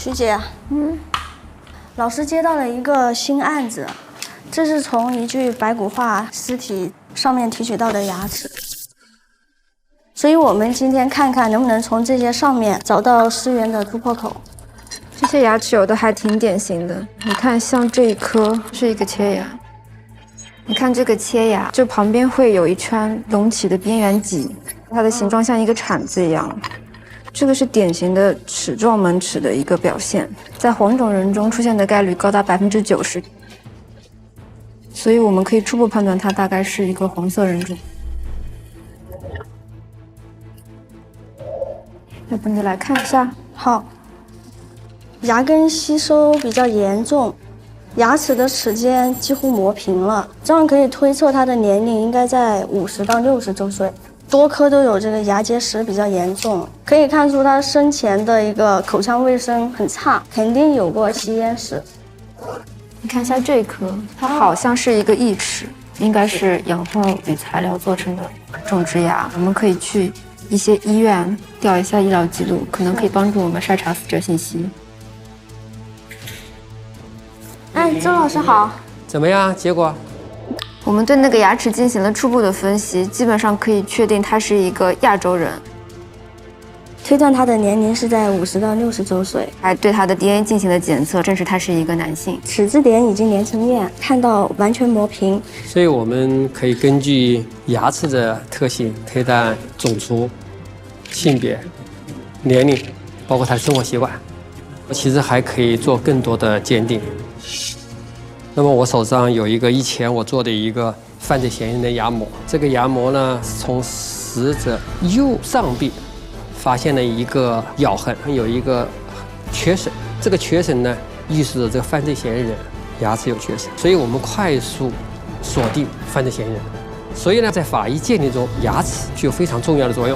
徐姐，老师接到了一个新案子，这是从一具白骨化尸体上面提取到的牙齿，所以我们今天看看能不能从这些上面找到尸源的突破口。这些牙齿有的还挺典型的，你看，像这一颗是一个切牙，你看这个切牙，这旁边会有一圈隆起的边缘脊，它的形状像一个铲子一样。这个是典型的齿状门齿的一个表现，在黄种人中出现的概率高达90%，所以我们可以初步判断它大概是一个黄色人种。要不你来看一下？好，牙根吸收比较严重，牙齿的齿间几乎磨平了，这样可以推测它的年龄应该在50到60周岁。多颗都有这个牙结石比较严重，可以看出他生前的一个口腔卫生很差，肯定有过吸烟史。你看一下这一颗，它好像是一个义齿，应该是氧化铝材料做成的种植牙。我们可以去一些医院调一下医疗记录，可能可以帮助我们筛查死者信息。哎，周老师好。怎么样？结果？我们对那个牙齿进行了初步的分析，基本上可以确定他是一个亚洲人，推断他的年龄是在50到60周岁，还对他的 DNA 进行了检测，证实他是一个男性。齿质点已经连成面，看到完全磨平，所以我们可以根据牙齿的特性推断种族、性别、年龄，包括他的生活习惯。其实还可以做更多的鉴定。那么我手上有一个以前我做的一个犯罪嫌疑人的牙模，这个牙模呢，从死者右上臂发现了一个咬痕，有一个缺损，这个缺损呢，预示着这个犯罪嫌疑人牙齿有缺损，所以我们快速锁定犯罪嫌疑人。所以呢，在法医鉴定中，牙齿具有非常重要的作用。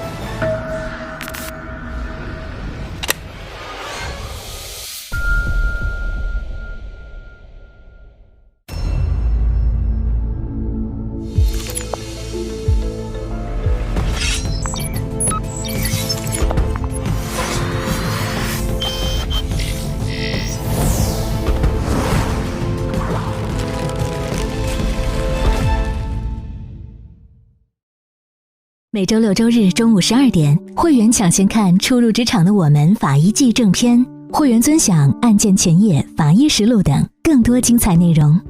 每周六周日中午12点，会员抢先看《初入职场的我们法医季》正片，会员尊享案件前夜、法医实录等更多精彩内容。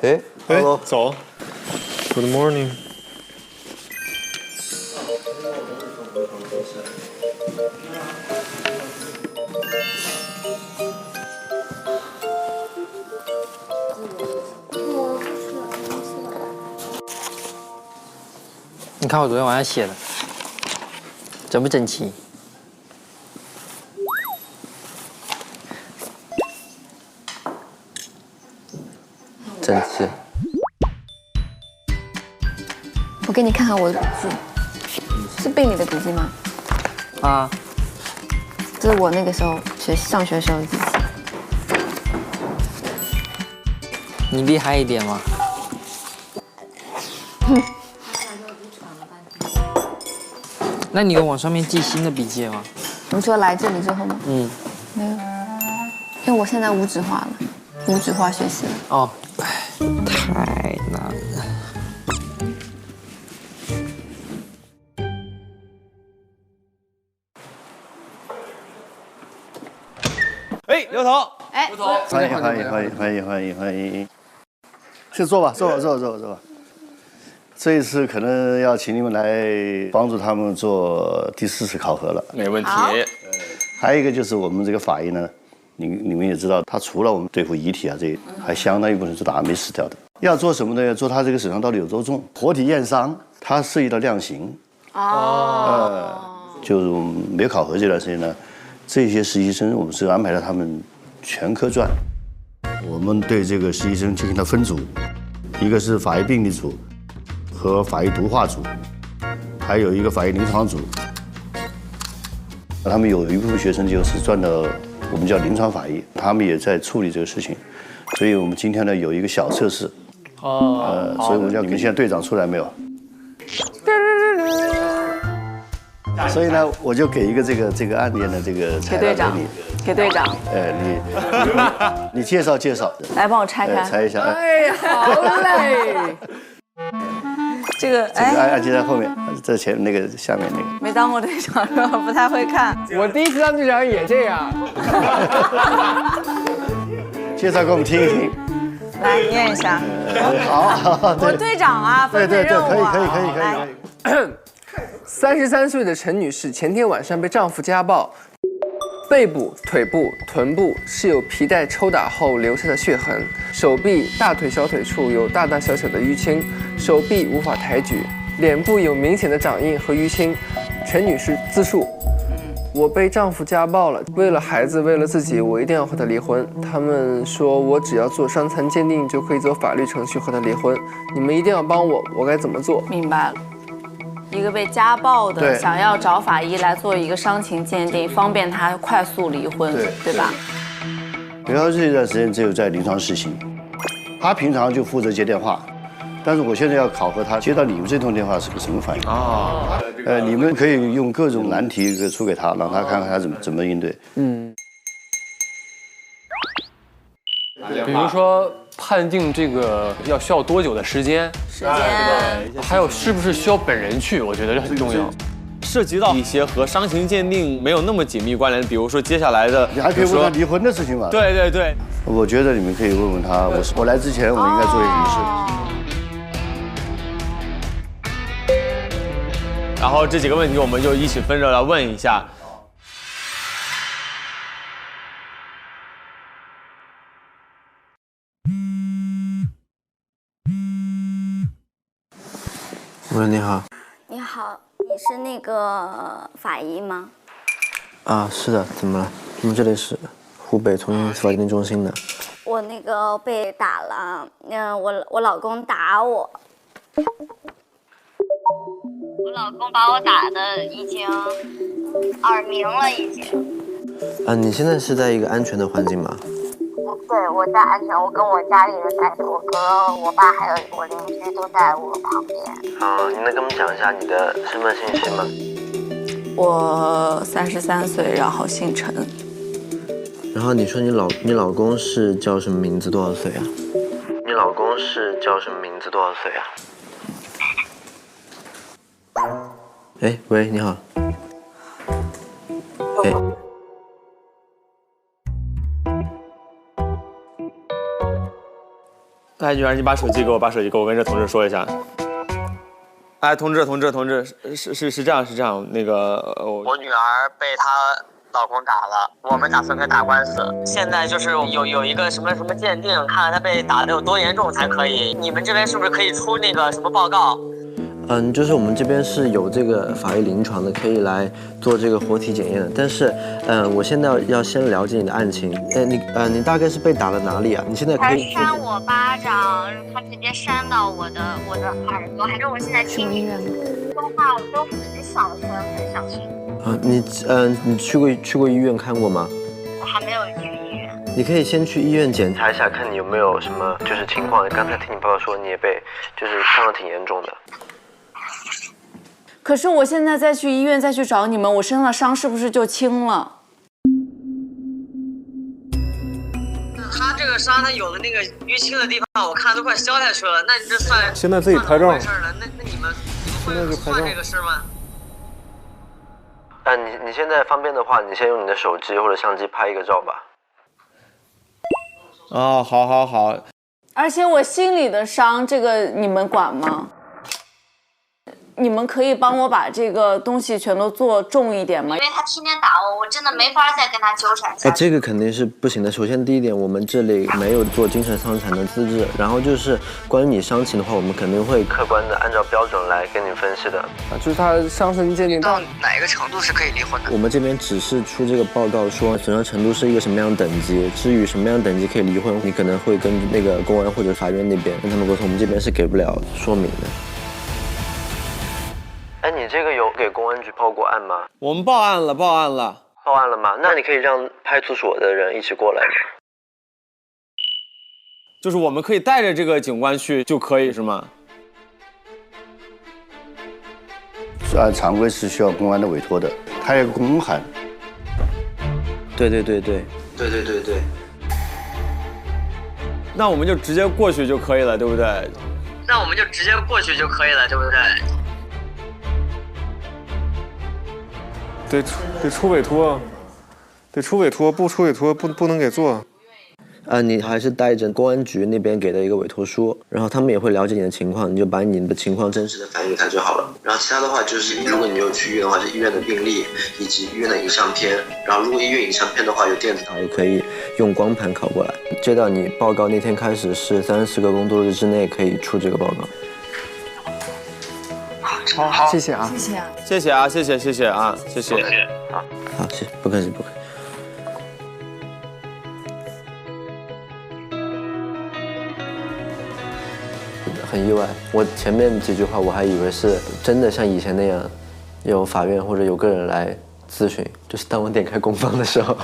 哎 ，Hello， 走。Good morning。你看我昨天晚上写的，整不整齐？整齐。我给你看看我的笔记，是病理的笔记吗？啊，这是我那个时候上学时候的笔记。你厉害一点嘛。那你有往上面记新的笔记吗？你说来这里之后吗？没有，因为我现在无纸化了，无纸化学习了。哦，太难了。哎，刘头，哎，欢迎，先坐吧。这一次可能要请你们来帮助他们做第4次考核了。没问题。还有一个就是我们这个法医呢，你们也知道，他除了我们对付遗体啊这，还相当一部分是打没死掉的。要做什么呢？要做他这个身上到底有多重，活体验伤，它涉及到量刑。就是没有考核这段时间呢，这些实习生我们是安排了他们全科转。我们对这个实习生进行了分组，一个是法医病理组，和法医毒化组，还有一个法医临床组。他们有一部分学生就是转到我们叫临床法医，他们也在处理这个事情。所以我们今天呢有一个小测试。所以我们要，你们现在队长出来没有？所以呢，我就给一个这个案件的这个材料给你，给队长。你介绍，来帮我拆开，拆一下。哎，好嘞。这个案件在后面，这前那个下面那个。没当过队长是吧？不太会看。我第一次当队长也这样。介绍给我们听一听。来念一下。好，我队长啊，分配任务啊。可以。 33岁的陈女士前天晚上被丈夫家暴，背部、腿部、臀部是有皮带抽打后留下的血痕，手臂、大腿、小腿处有大大小小的淤青，手臂无法抬举，脸部有明显的掌印和淤青。陈女士自述：我被丈夫家暴了，为了孩子，为了自己，我一定要和他离婚。他们说我只要做伤残鉴定就可以走法律程序和他离婚，你们一定要帮我，我该怎么做？明白了。 一个被家暴的想要找法医来做一个伤情鉴定，方便他快速离婚，对吧？刘小姐这段时间只有在临床实习，她平常就负责接电话，但是我现在要考核她接到你们这通电话是个什么反应啊？你们可以用各种难题出给她，让她看看她怎么应对。比如说判定这个要需要多久的时间？还有是不是需要本人去？我觉得这很重要。涉及到一些和伤情鉴定没有那么紧密关联，比如说接下来的，你还可以问他离婚的事情嘛？对。我觉得你们可以问问他，我来之前我应该做一个仪式。然后这几个问题我们就一起分着来问一下。 喂，你好。你好，你是那个法医吗？啊，是的，怎么了？我们这里是湖北重庆司法鉴定中心的。我那个被打了，我老公打我。我老公把我打的已经耳鸣了，已经。你现在是在一个安全的环境吗？对，我在安全，我跟我家里人在，我哥、我爸还有我邻居都在我旁边。你能跟我们讲一下你的身份信息吗？我33岁，然后姓陈。然后你说你老公是叫什么名字？多少岁啊？你老公是叫什么名字？多少岁啊？哎，喂，你好。哎。 哎，女儿，你把手机给我，我跟这同志说一下。哎，同志，是这样，那个我女儿被她老公打了，我们打算跟打官司。现在就是有一个什么鉴定，看看她被打的有多严重才可以。你们这边是不是可以出那个什么报告？就是我们这边是有这个法医临床的，可以来做这个活体检验的。但是，我现在要先了解你的案情。你大概是被打了哪里啊？你现在可以。他扇我巴掌，他直接扇到我的耳朵，还是我现在听你说话都很小声，很小声。你去过医院看过吗？我还没有去医院。你可以先去医院检查一下，看你有没有什么情况。刚才听你报告说你也被伤得挺严重的。 可是我现在再去医院再去找你们，我身上的伤是不是就轻了？他这个伤，他有的那个淤青的地方，我看都快消下去了。那你这算现在自己拍照回事了？那你们会换这个事吗？你现在方便的话，你先用你的手机或者相机拍一个照吧。哦，好。而且我心里的伤，这个你们管吗？ 你们可以帮我把这个东西全都做重一点吗？因为他天天打我，我真的没法再跟他纠缠下去。这个肯定是不行的。首先第一点，我们这里没有做精神伤残的资质。然后就是关于你伤情的话，我们肯定会客观的按照标准来跟你分析的。就是他伤痕鉴定到哪个程度是可以离婚的？我们这边只是出这个报告说损伤程度是一个什么样的等级，至于什么样的等级可以离婚，你可能会跟那个公安或者法院那边跟他们沟通，我们这边是给不了说明的。哎，你这个有给公安局报过案吗？我们报案了。报案了吗？那你可以让派出所的人一起过来吗？就是我们可以带着这个警官去就可以是吗？按常规是需要公安的委托的，他有个公函。对。那我们就直接过去就可以了，对不对？得出委托，不出委托不能给做。你还是带着公安局那边给的一个委托书，然后他们也会了解你的情况，你就把你的情况真实的反映给他就好了。然后其他的话就是，如果你有去医院的话，是医院的病历以及医院的影像片。然后如果医院影像片的话，有电子档，也可以用光盘拷过来。接到你报告那天开始是30个工作日之内可以出这个报告。好，谢谢啊，谢谢啊，谢谢啊，谢谢。好，谢谢，不客气。很意外，我前面几句话我还以为是真的像以前那样，有法院或者有个人来咨询，就是当我点开公放的时候，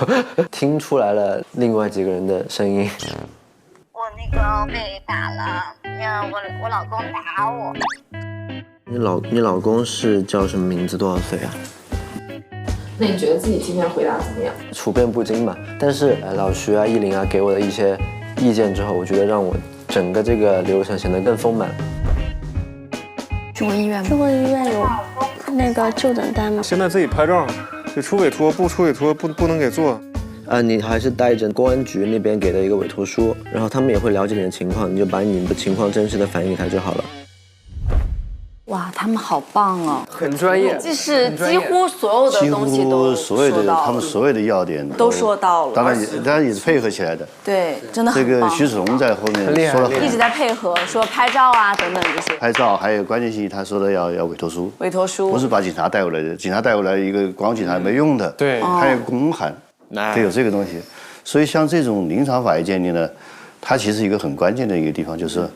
听出来了另外几个人的声音。我那个被打了，我老公打我。你老公是叫什么名字？多少岁啊？那你觉得自己今天回答怎么样？处变不惊吧，但是老徐啊、依林啊给我的一些意见之后，我觉得让我整个这个流程显得更丰满。去过医院吗？去过医院有那个就诊单吗？现在自己拍照，得出委托，不出委托不能给做。你还是带着公安局那边给的一个委托书，然后他们也会了解你的情况，你就把你的情况真实的反映给他就好了。哇，他们好棒哦，很专业，就是几乎所有的东西都他们所有的要点都说到了，当然也是配合起来的。对，真的很棒。这个徐子龙在后面说了一直在配合，说拍照啊等等这些。拍照还有关键性，他说的要委托书。委托书不是把警察带过来的，警察带过来一个光警察没用的，对，还有公函，得有这个东西。所以像这种临场法医鉴定呢，它其实一个很关键的一个地方就是。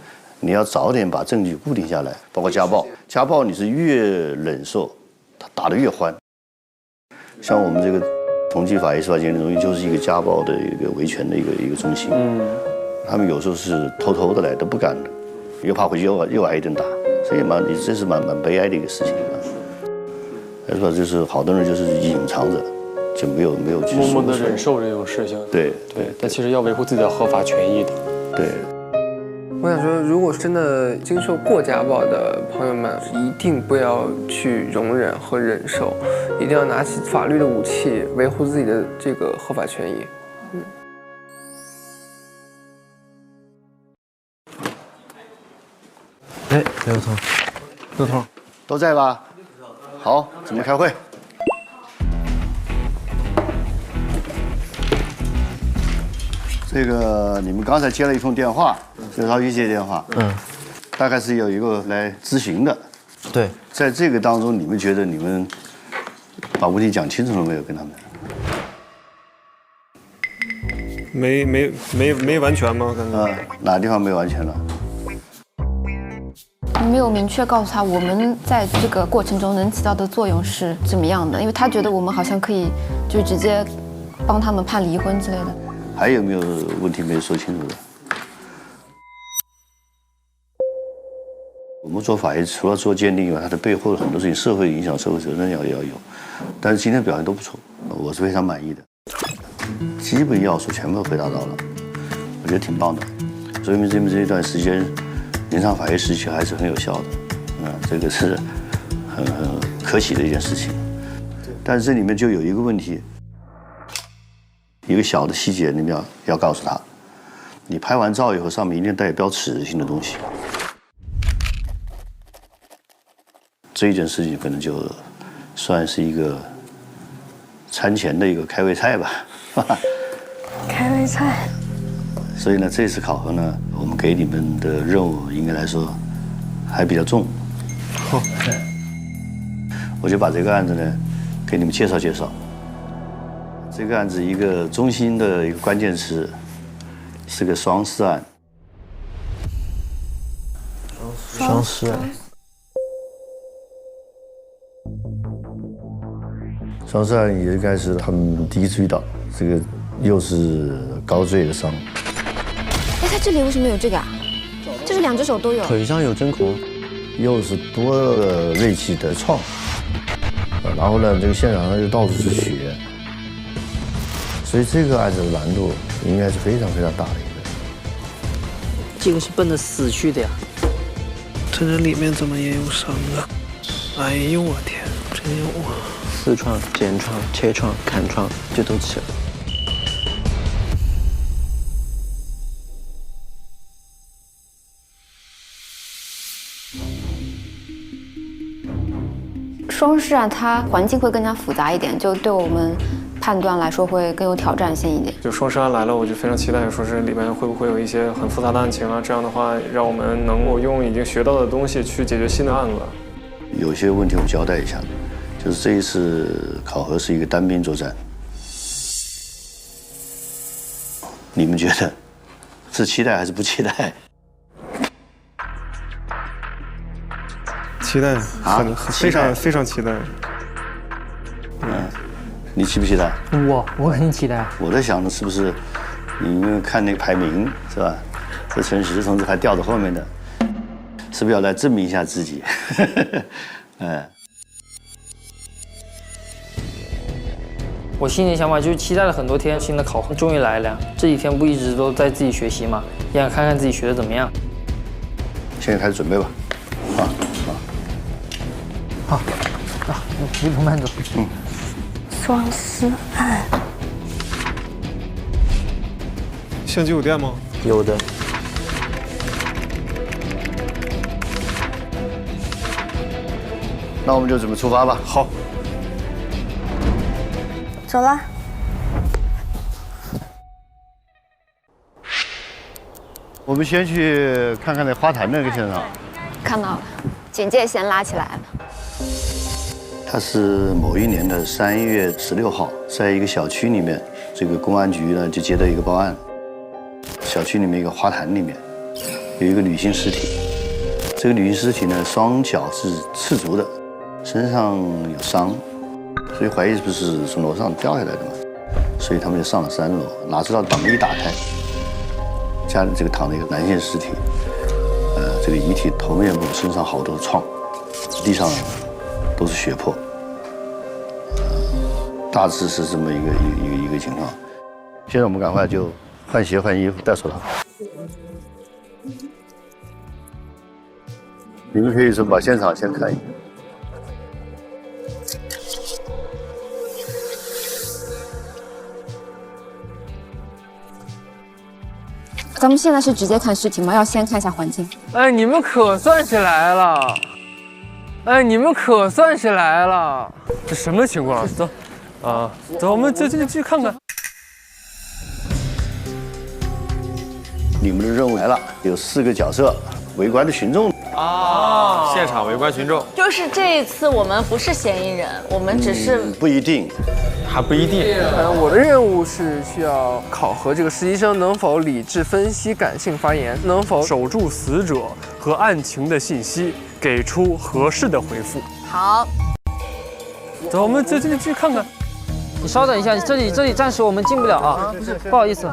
你要早点把证据固定下来，包括家暴。家暴你是越忍受，他打得越欢。像我们这个同济法医司法鉴定中心就是一个家暴的一个维权的一个中心。他们有时候是偷偷的来，都不敢的，又怕回去又挨一顿打，所以这是蛮悲哀的一个事情啊。是吧？就是好多人就是隐藏着，就没有去默默的忍受这种事情。对，但其实要维护自己的合法权益的。对。我想说，如果真的经受过家暴的朋友们，一定不要去容忍和忍受，一定要拿起法律的武器，维护自己的这个合法权益。刘头，都在吧？好，准备开会。这个你们刚才接了一通电话，是饶宇接电话，大概是有一个来咨询的，对，在这个当中，你们觉得你们把问题讲清楚了没有？跟他们？没完全吗？刚才哪地方没完全了？没有明确告诉他我们在这个过程中能起到的作用是怎么样的，因为他觉得我们好像可以就直接帮他们判离婚之类的。还有没有问题没有说清楚的？我们做法医除了做鉴定以外，它的背后很多事情，社会影响、社会责任要有。但是今天表现都不错，我是非常满意的，基本要素全部回答到了，我觉得挺棒的。说明这一段时间，临场法医实习还是很有效的，这个是很可喜的一件事情。但是这里面就有一个问题。一个小的细节，你们要告诉他，你拍完照以后，上面一定带有标尺性的东西。这一件事情可能就算是一个餐前的一个开胃菜吧。开胃菜。所以呢，这次考核呢，我们给你们的任务应该来说还比较重。我就把这个案子呢，给你们介绍介绍。这个案子一个中心的一个关键词是个双尸案。双尸案。肇事案也应该是他们第一次遇到，这个又是高坠的伤。哎，他这里为什么有这个啊？这是2只手都有。腿上有针孔，又是多个锐器的创，然后呢，这个现场上又到处是血，所以这个案子的难度应该是非常非常大的一个。这个是奔着死去的呀。这里面怎么也有伤啊？哎呦我天，真有啊！撕创、剪创、切创、砍创，就都起了。双尸啊，它环境会更加复杂一点，就对我们判断来说会更有挑战性一点。就双尸案来了，我就非常期待，说是里面会不会有一些很复杂的案情啊？这样的话，让我们能够用已经学到的东西去解决新的案子。有些问题我交代一下，就是这一次考核是一个单兵作战，你们觉得是期待还是不期待？期待啊，非常期待。你期不期待？我肯定期待。我在想的是不是，你们看那个排名是吧？这陈实同志还掉在后面的，是不是要来证明一下自己？我心里想法就是期待了很多天，新的考核终于来了。这几天不一直都在自己学习嘛，也想看看自己学的怎么样。现在开始准备吧。好，一步慢走。双尸案。相机有电吗？有的。那我们就准备出发吧。好。走了。我们先去看看那花坛那个现场。看到了，警戒线拉起来了。它是某一年的3月16号，在一个小区里面，这个公安局呢就接到一个报案，小区里面一个花坛里面有一个女性尸体，这个女性尸体呢双脚是赤足的，身上有伤，所以怀疑是不是从楼上掉下来的嘛，所以他们就上了3楼，哪知道把门一打开，家里这个躺着一个男性尸体，这个遗体头面部身上好多创，地上都是血泊，大致是这么一个情况。现在我们赶快就换鞋换衣服戴手套。你们可以说把现场先看一下。咱们现在是直接看尸体吗？要先看一下环境。哎，你们可算是来了！哎，你们可算是来了！这什么情况？走，走，我们进去看看。你们的任务来了，有4个角色，围观的群众。现场围观群众。就是这一次我们不是嫌疑人，我们只是不一定，还不一定。我的任务是需要考核这个实习生能否理智分析、感性发言，能否守住死者和案情的信息，给出合适的回复。好，走，我们进去看看。你稍等一下，这里暂时我们进不了啊，不好意思。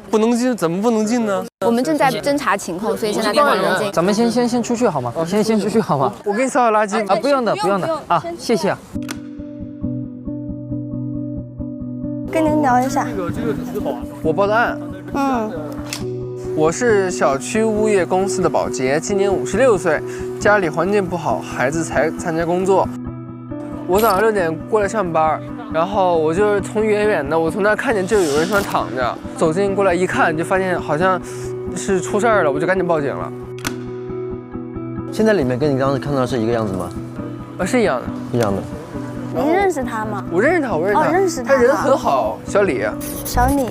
不能进？怎么不能进呢？我们正在侦查情况，所以现在不能进。咱们先出去好吗？先出去好吗？我给你扫扫垃圾啊，不用的啊，谢谢啊。跟您聊一下。我报的案。我是小区物业公司的保洁，今年56岁，家里环境不好，孩子才参加工作。我早上6点过来上班，然后我就是从远远的，我从那看见这有人突然躺着，走近过来一看，就发现好像是出事儿了，我就赶紧报警了。现在里面跟你刚刚看到的是一个样子吗？是一样的。一样的。您认识他吗？我认识他，我认识他。认识他。他人很好，小李。小李。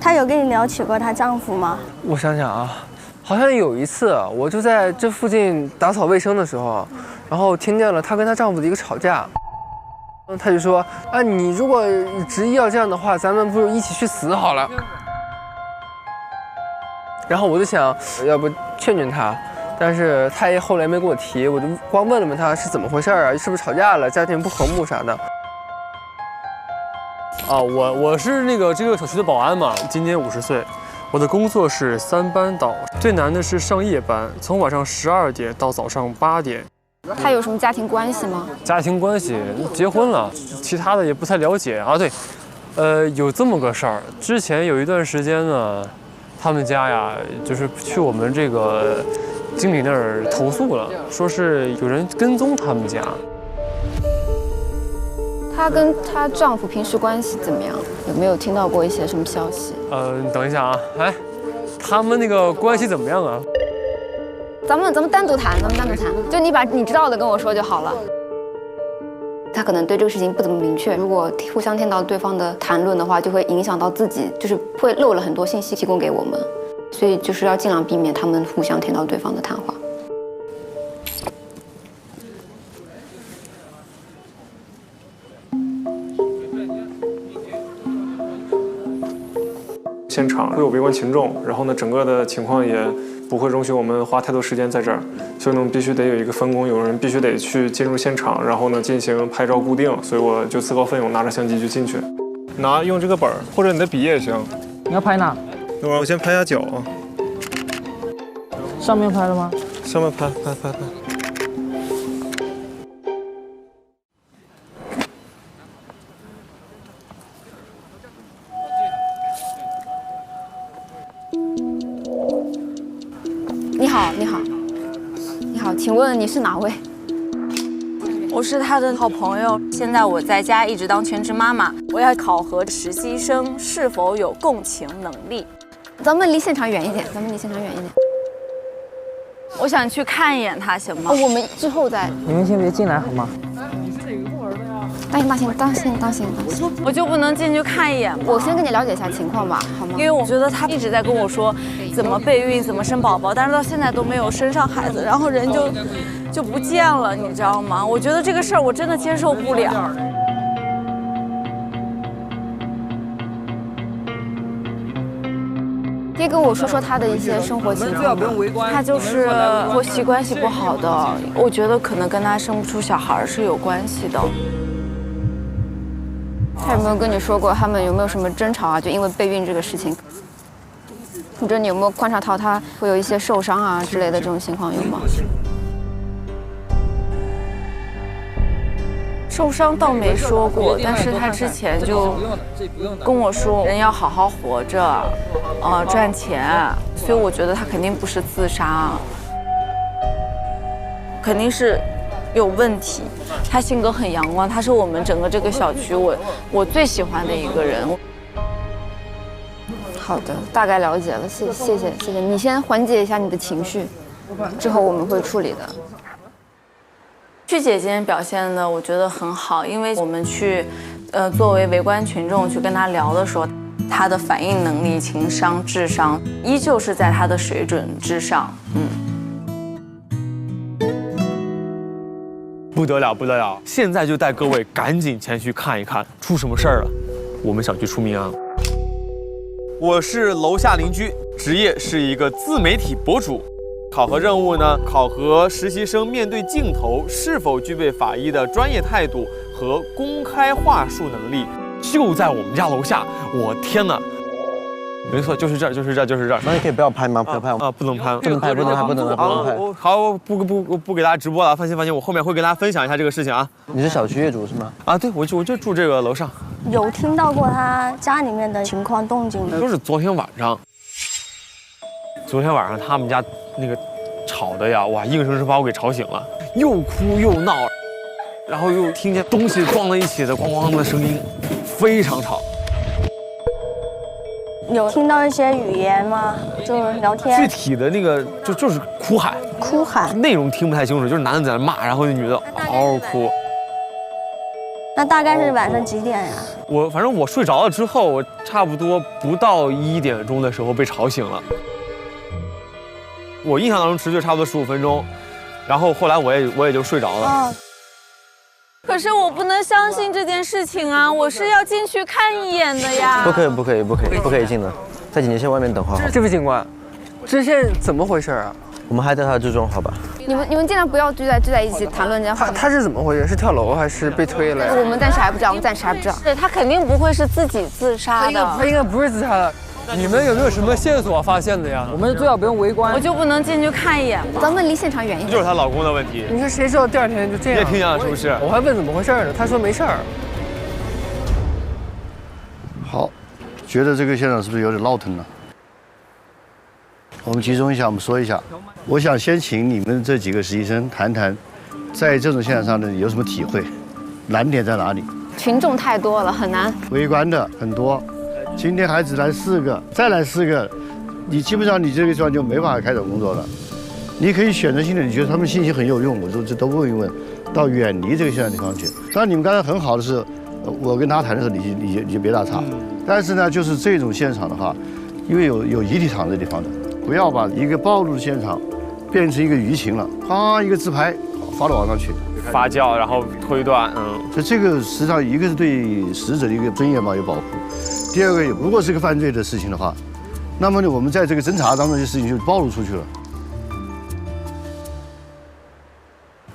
她有跟你聊起过她丈夫吗？我想想啊，好像有一次，我就在这附近打扫卫生的时候，然后听见了她跟她丈夫的一个吵架。她就说：“啊，你如果执意要这样的话，咱们不如一起去死好了。”然后我就想，要不劝劝她，但是他也后来没给我提，我就光问了问他是怎么回事啊，是不是吵架了，家庭不和睦啥的。啊，我是这个小区的保安嘛，今年50岁，我的工作是3班倒，最难的是上夜班，从晚上12点到早上8点。他有什么家庭关系吗？家庭关系，结婚了，其他的也不太了解啊。对，有这么个事儿，之前有一段时间呢，他们家呀，就是去我们这个经理那儿投诉了，说是有人跟踪他们家。她跟她丈夫平时关系怎么样？有没有听到过一些什么消息？你等一下啊，哎，他们那个关系怎么样啊？咱们单独谈，就你把你知道的跟我说就好了。他可能对这个事情不怎么明确，如果互相听到对方的谈论的话，就会影响到自己，就是会漏了很多信息提供给我们，所以就是要尽量避免他们互相听到对方的谈话。现场会有围观群众，然后呢，整个的情况也不会容许我们花太多时间在这儿，所以呢，我们必须得有一个分工，有人必须得去进入现场，然后呢进行拍照固定，所以我就自告奋勇拿着相机就进去，用这个本儿或者你的笔也行。你要拍哪？等会儿我先拍下脚啊。上面拍了吗？上面拍。你好，请问你是哪位？我是他的好朋友，现在我在家一直当全职妈妈，我要考核实习生是否有共情能力。咱们离现场远一点，我想去看一眼他，行吗？我们之后再。你们先别进来好吗？当心！我就不能进去看一眼吗？我先跟你了解一下情况吧，好吗？因为我觉得他一直在跟我说怎么备孕、怎么生宝宝，但是到现在都没有生上孩子，然后人就不见了，你知道吗？我觉得这个事儿我真的接受不了。可以跟我说说他的一些生活情况吗？他就是婆媳关系不好的，我觉得可能跟他生不出小孩是有关系的。他有没有跟你说过他们有没有什么争吵啊？就因为备孕这个事情，或者你有没有观察到他会有一些受伤啊之类的这种情况有吗？受伤倒没说过，但是他之前就跟我说人要好好活着，赚钱，所以我觉得他肯定不是自杀，肯定是有问题。他性格很阳光，他是我们整个这个小区我最喜欢的一个人。好的，大概了解了，谢谢。你先缓解一下你的情绪，之后我们会处理的。曲姐今天表现的我觉得很好，因为我们去，作为围观群众去跟她聊的时候，她的反应能力、情商、智商依旧是在她的水准之上，不得了！现在就带各位赶紧前去看一看，出什么事儿了？我们小区出命案了。我是楼下邻居，职业是一个自媒体博主。考核任务呢，考核实习生面对镜头是否具备法医的专业态度和公开话术能力。就在我们家楼下，我天哪！没错，就是这儿。那你可以不要拍吗？不要拍啊，不能拍。好，我不给大家直播了，放心，我后面会跟大家分享一下这个事情啊。你是小区业主是吗？啊，对，我就住这个楼上。有听到过他家里面的情况动静吗？就是昨天晚上他们家那个吵的呀，哇，硬生生把我给吵醒了，又哭又闹，然后又听见东西撞在一起的咣咣的声音，非常吵。有听到一些语言吗？就是聊天。具体的那个就是哭喊，内容听不太清楚，就是男的在那骂，然后那女的嗷嗷哭。那大概是晚上几点呀？反正我睡着了之后，我差不多不到1点钟的时候被吵醒了。我印象当中持续差不多15分钟，然后后来我也就睡着了。可是我不能相信这件事情啊！我是要进去看一眼的呀。不可以进的，在警戒线外面等候。这位警官，这是怎么回事啊？我们还调查之中，好吧？你们尽量不要聚在一起谈论这样话。他是怎么回事？是跳楼还是被推了？我们暂时还不知道，对，他肯定不会是自己自杀的。他应该不是自杀的。你们有没有什么线索发现的呀？我们最好不用围观。我就不能进去看一眼吗？咱们离现场远一点。就是她老公的问题。你说谁知道第二天就这样？你也听讲是不是？我还问怎么回事呢，他说没事儿。好，觉得这个现场是不是有点闹腾呢？我们集中一下，我们说一下。我想先请你们这几个实习生谈谈，在这种现场上的有什么体会，难点在哪里？群众太多了，很难。围观的很多，今天还只来4个，再来4个，你基本上你这个地方就没法开展工作了。你可以选择性的，你觉得他们信息很有用，我说这都问一问，到远离这个现场地方去。当然你们刚才很好的是，我跟他谈的时候你就别打岔。但是呢，就是这种现场的话，因为有遗体躺在地方的，不要把一个暴露的现场变成一个舆情了，啪一个自拍发到网上去，发酵然后推断，所以这个实际上一个是对死者的一个尊严嘛有保护，第二个如果是个犯罪的事情的话，那么呢我们在这个侦查当中这些事情就暴露出去了。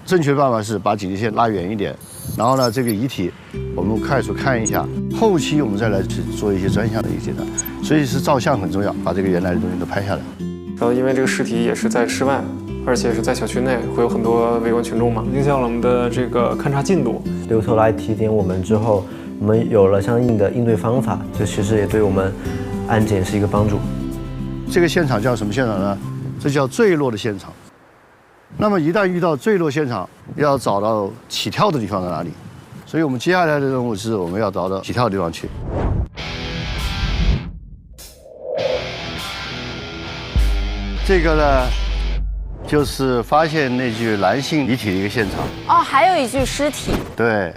正确办法是把警戒线拉远一点，然后呢，这个遗体我们快速看一下，后期我们再来去做一些专项的一些的，所以是照相很重要，把这个原来的东西都拍下来。然后因为这个尸体也是在室外，而且是在小区内，会有很多围观群众嘛，影响了我们的这个勘查进度。刘头来提点我们之后，我们有了相应的应对方法，这其实也对我们案件是一个帮助。这个现场叫什么现场呢？这叫坠落的现场。那么一旦遇到坠落现场，要找到起跳的地方在哪里？所以我们接下来的任务是我们要找到起跳的地方去。这个呢，就是发现那具男性遗体的一个现场。哦，还有一具尸体。对。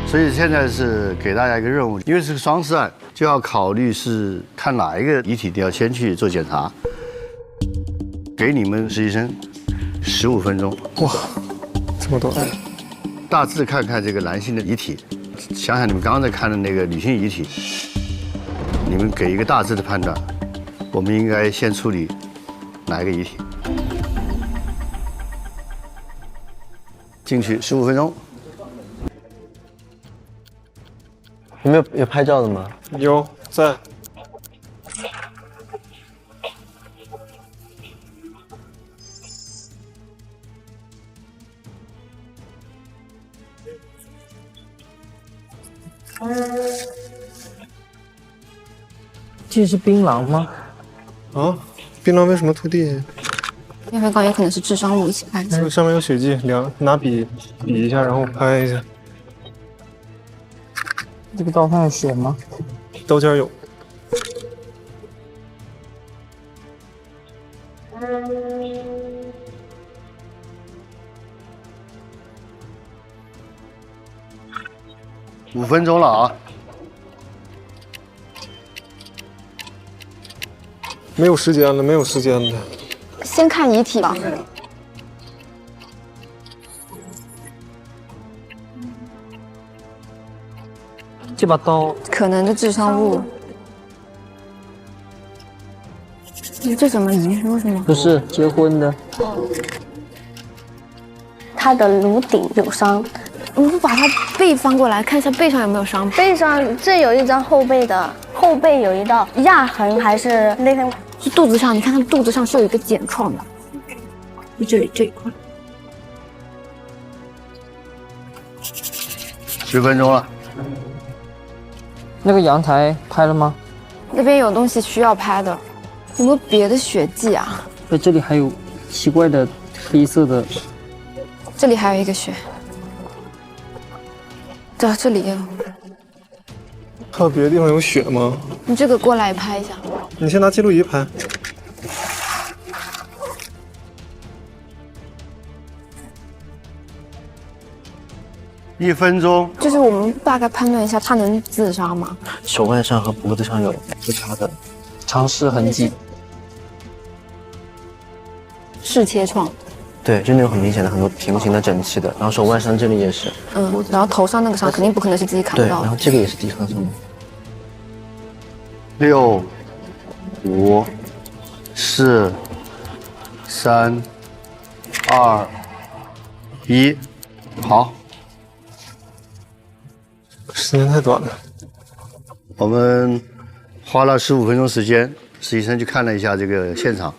所以现在是给大家一个任务，因为是个双尸案，就要考虑是看哪一个遗体要先去做检查。给你们实习生15分钟。哇，这么多！大致看看这个男性的遗体，想想你们刚刚在看的那个女性遗体，你们给一个大致的判断，我们应该先处理哪一个遗体？进去15分钟。有拍照的吗？有，在。这是槟榔吗？啊，槟榔为什么拖地？烟灰缸也可能是致伤物一起拍的。这个上面有血迹，拿笔比一下，然后拍一下。这个刀上有血吗？刀尖有。5分钟了啊！没有时间了，没有时间了。先看遗体吧。这把刀可能的致伤物。这什么遗书是吗？不是结婚的。他的颅顶有伤。我们把他背翻过来看一下背上有没有伤。背上这有一张后背的，后背有一道压痕，还是那天是肚子上？你看他肚子上是有一个茧创的，就这里这一块。10分钟了。那个阳台拍了吗？那边有东西需要拍的，有没有别的血迹啊？这里还有奇怪的黑色的。这里还有一个血。对，这里也有。还有别的地方有血吗？你这个过来拍一下。你先拿记录仪拍。1分钟。就是我们大概判断一下，他能自杀吗？手腕上和脖子上有不擦的尝试痕迹。是切创。对，就那种很明显的很多平行的整齐的，然后手腕上这里也是。然后头上那个伤肯定不可能是自己砍对，到的。然后这个也是地上伤。6、5、4、3、2、1，好。时间太短了。我们花了15分钟时间，实习生去看了一下这个现场。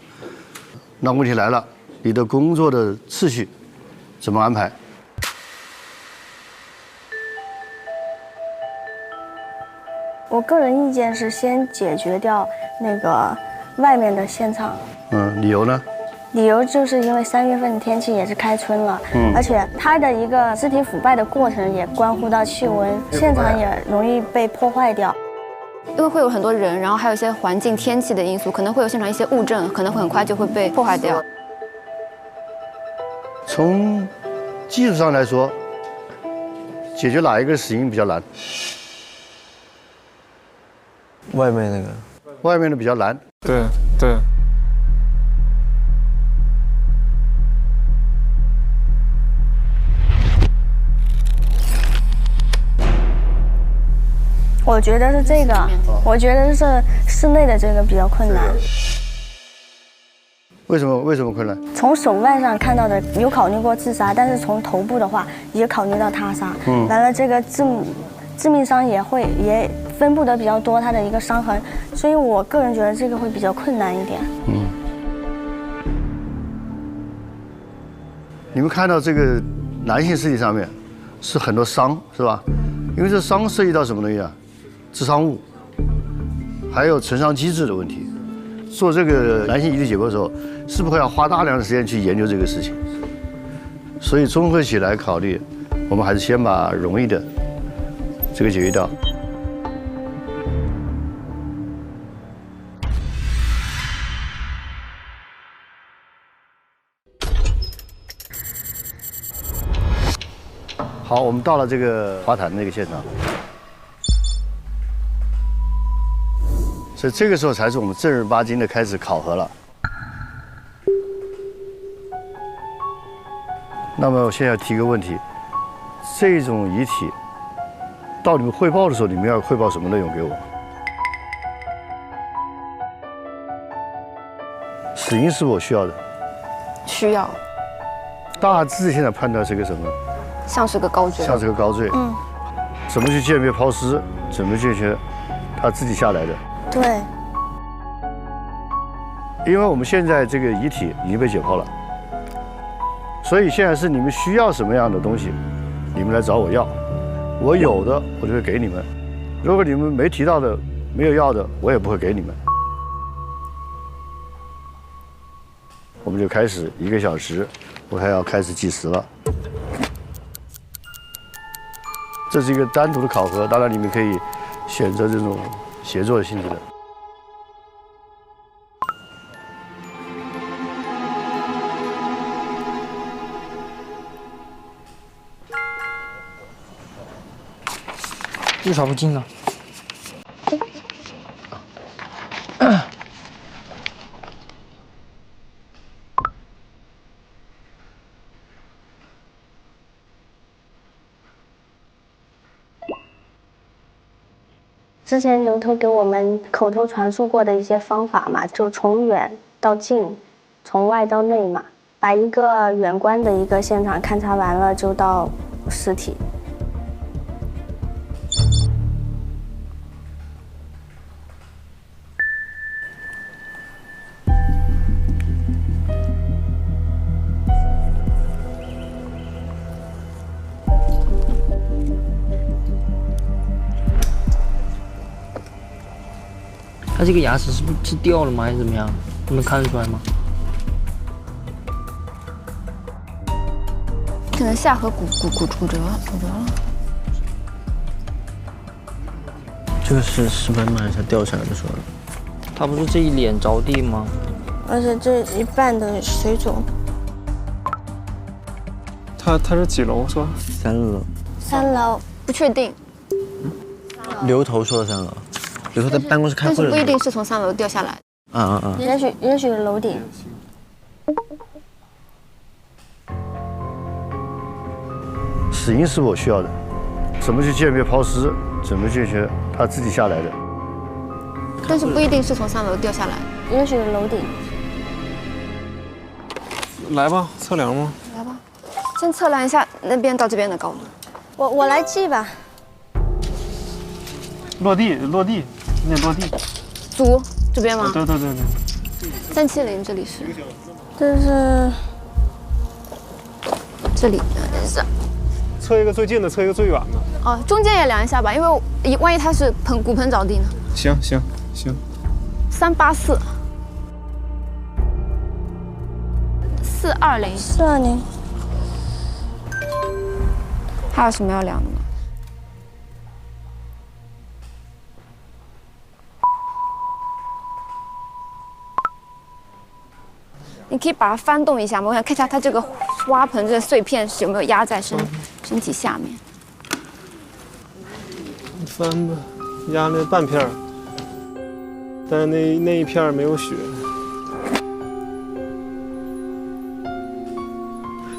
那问题来了，你的工作的次序怎么安排？我个人意见是先解决掉那个外面的现场。理由呢？理由就是因为3月份天气也是开春了，而且它的一个尸体腐败的过程也关乎到气温，现场也容易被破坏掉。因为会有很多人，然后还有一些环境、天气的因素，可能会有现场一些物证，可能会很快就会被破坏掉。从技术上来说，解决哪一个死因比较难？外面那个，外面的比较难。对对。我觉得是这个，我觉得是室内的这个比较困难。为什么困难？从手腕上看到的有考虑过自杀，但是从头部的话也考虑到他杀。完了这个致命伤也分布的比较多，它的一个伤痕，所以我个人觉得这个会比较困难一点。你们看到这个男性尸体上面是很多伤，是吧？因为这伤涉及到什么东西啊？致伤物，还有存伤机制的问题。做这个男性遗体解剖的时候，是不是要花大量的时间去研究这个事情？所以综合起来考虑，我们还是先把容易的这个解决掉。好，我们到了这个花坛那个现场。所以这个时候才是我们正儿八经的开始考核了。那么我现在要提个问题：这种遗体到你们汇报的时候，你们要汇报什么内容给我？死因是我需要的。需要。大致现在判断是个什么？像是个高坠。像是个高坠。怎么去鉴别抛尸？怎么鉴别他自己下来的？对，因为我们现在这个遗体已经被解剖了，所以现在是你们需要什么样的东西，你们来找我要，我有的我就会给你们，如果你们没提到的、没有要的，我也不会给你们。我们就开始1个小时，我还要开始计时了。这是一个单独的考核，当然你们可以选择这种协作性质的。又扫不进了。之前刘头给我们口头传述过的一些方法嘛，就从远到近，从外到内嘛，把一个远观的一个现场勘察完了，就到尸体。他这个牙齿是不是掉了吗？还是怎么样？能看得出来吗？可能下颌骨折了。这个是石斑吗？还是它掉下来的时候？他不是这一脸着地吗？而且这一半的水肿。他是几楼是吧？3楼。3楼不确定。刘头说的3楼。刘头在办公室开会。但是不一定是从3楼掉下来。也许是楼顶。死因是我需要的，怎么去鉴别抛尸，怎么去学他自己下来的。但是不一定是从3楼掉下来，也许楼顶。来吧，测量吗？来吧，先测量一下那边到这边的高度。我来记吧。落地，你得落地。足这边吗？对。370这里是。这是。这里是。测一个最近的，测一个最远的。哦，中间也量一下吧，因为万一它是骨盆着地呢。行。384。420。还有什么要量的吗？你可以把它翻动一下吗？我想看一下它这个花盆这个碎片是有没有压在身体下面。你翻吧，压了半片儿，但是那一片没有血。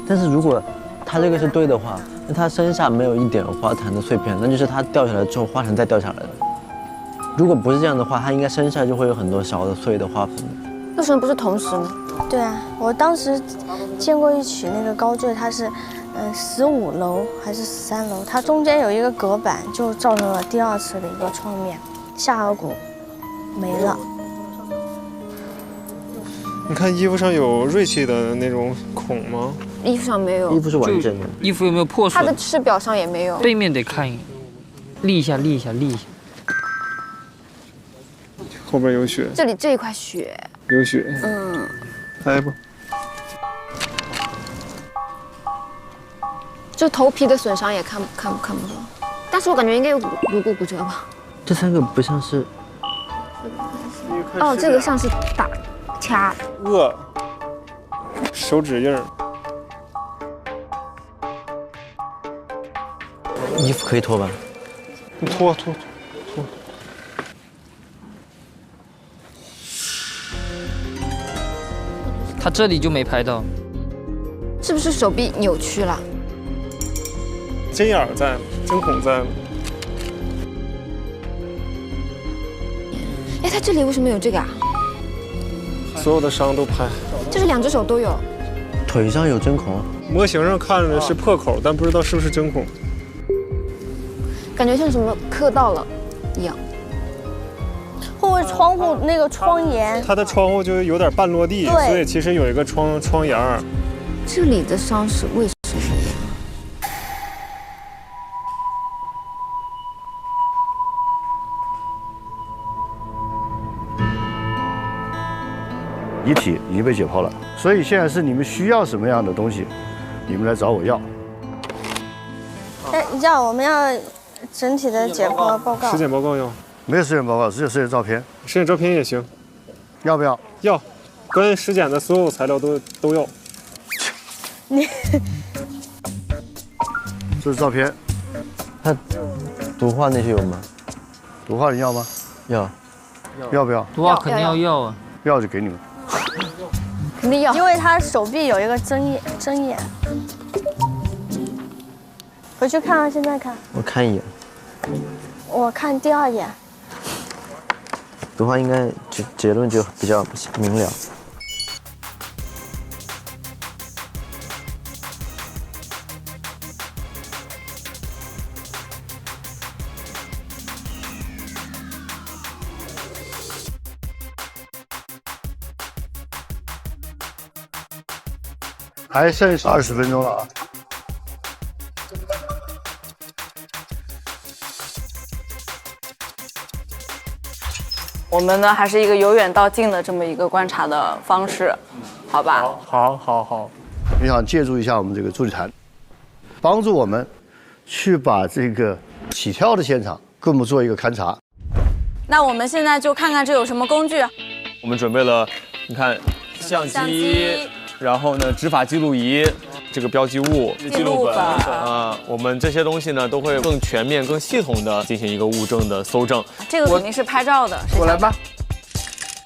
但是如果它这个是对的话，那它身下没有一点花坛的碎片，那就是它掉下来之后花坛再掉下来的。如果不是这样的话，它应该身下就会有很多小的碎的花盆。为什么不是同时呢？对啊，我当时见过一起那个高坠，它是15楼还是13楼，它中间有一个隔板，就造成了第2次的一个创面，下颌骨没了。你看衣服上有锐器的那种孔吗？衣服上没有，衣服是完整的。衣服有没有破损？它的尺表上也没有。背面得看一眼，立一下。后边有血。这里这一块血。有血。来吧。就头皮的损伤也看不到，但是我感觉应该有颅骨骨折吧。这3个不像是。哦，这个像是打掐。手指印。衣服可以脱吧？你脱。他这里就没拍到，是不是手臂扭曲了？针眼在，针孔在。哎，他这里为什么有这个啊？所有的伤都拍。就是2只手都有。腿上有针孔。模型上看着是破口，但不知道是不是针孔。感觉像什么磕到了一样。会不会窗户那个窗沿？它的窗户就有点半落地，所以其实有一个窗沿儿。这里的伤是为什么？遗体已经被解剖了，所以现在是你们需要什么样的东西，你们来找我要。我们要整体的解剖报告。尸检报告要？没有尸检报告，只有尸检照片。尸检照片也行。要不要？要，跟尸检的所有材料都要。你。这是照片。他毒化那些有吗？毒化你要吗？要。要不要？毒化肯定要啊。要就给你们。肯定要，因为他手臂有一个针眼。回去看啊，现在看。我看一眼。我看第2眼。毒化应该结论就比较明了。还剩20分钟了啊！我们呢还是一个由远到近的这么一个观察的方式，好吧？好。你想借助一下我们这个助理团，帮助我们去把这个起跳的现场给我们做一个勘察。那我们现在就看看这有什么工具。我们准备了，你看相机，然后呢执法记录仪，这个标记物、记录本啊，我们这些东西呢都会更全面、更系统的进行一个物证的搜证。这个肯定是拍照的。我来吧。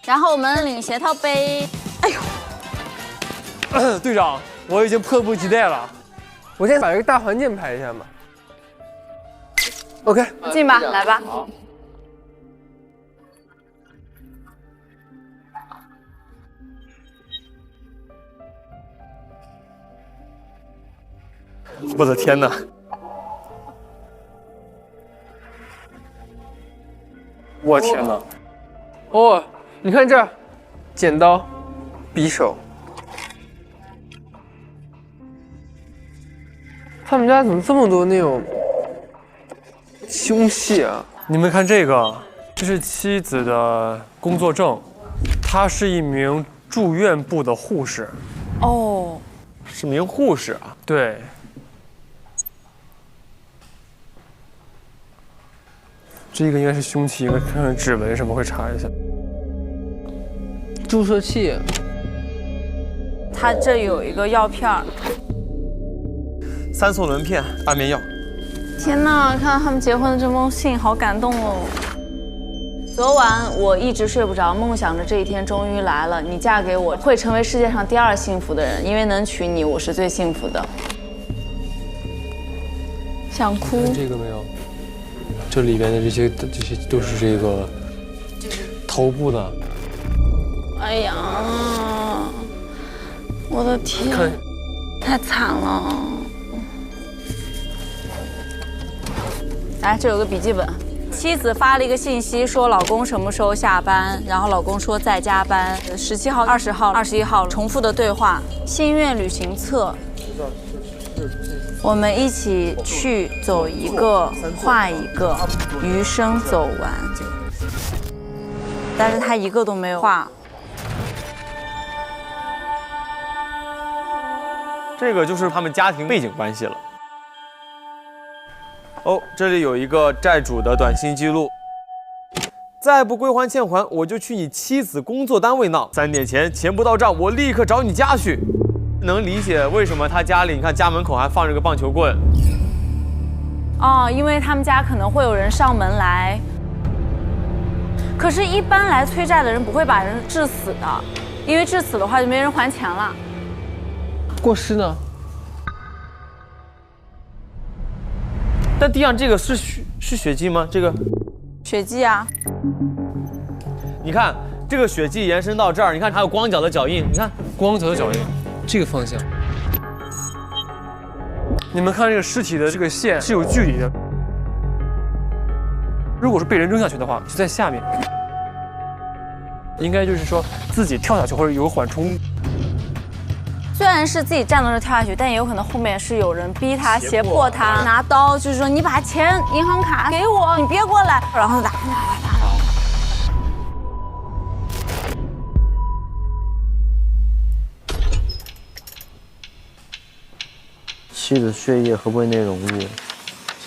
然后我们领鞋套杯。哎呦，队长，我已经迫不及待了。我现在把这个大环境排一下嘛。OK， 进吧，来吧。好。我的天哪！我天哪！哦，你看这儿，剪刀、匕首。他们家怎么这么多那种凶器啊？你们看这个，这是妻子的工作证，她是一名住院部的护士。哦，是名护士啊？对。这个应该是凶器，应该看看指纹什么，会查一下。注射器。它这有一个药片儿。3唑仑片、安眠药。天哪，看到他们结婚的这封信，好感动哦。昨晚我一直睡不着，梦想着这一天终于来了。你嫁给我，会成为世界上第2幸福的人，因为能娶你，我是最幸福的。想哭。这个没有。这里边的这些都是这个头部的。哎呀，我的天，太惨了！来，这有个笔记本。妻子发了一个信息，说老公什么时候下班，然后老公说在加班。17号、20号、21号重复的对话。心愿旅行册。我们一起去走一个，画一个，余生走完。但是他一个都没有画。这个就是他们家庭背景关系了。哦，这里有一个债主的短信记录：再不归还欠款，我就去你妻子工作单位闹。3点前钱不到账，我立刻找你家去。能理解为什么他家里，你看家门口还放着个棒球棍。哦，因为他们家可能会有人上门来。可是，一般来催债的人不会把人致死的，因为致死的话就没人还钱了。过失呢？但地上这个是血迹吗？这个血迹啊！你看这个血迹延伸到这儿，你看还有光脚的脚印，你看光脚的脚印，这个方向。你们看这个尸体的这个线是有距离的，如果是被人扔下去的话，就在下面，应该就是说自己跳下去或者有缓冲。虽然是自己站到这跳下去，但也有可能后面是有人逼他、胁迫他拿刀，就是说你把钱、银行卡给我，你别过来，然后打。妻子血液和胃内容物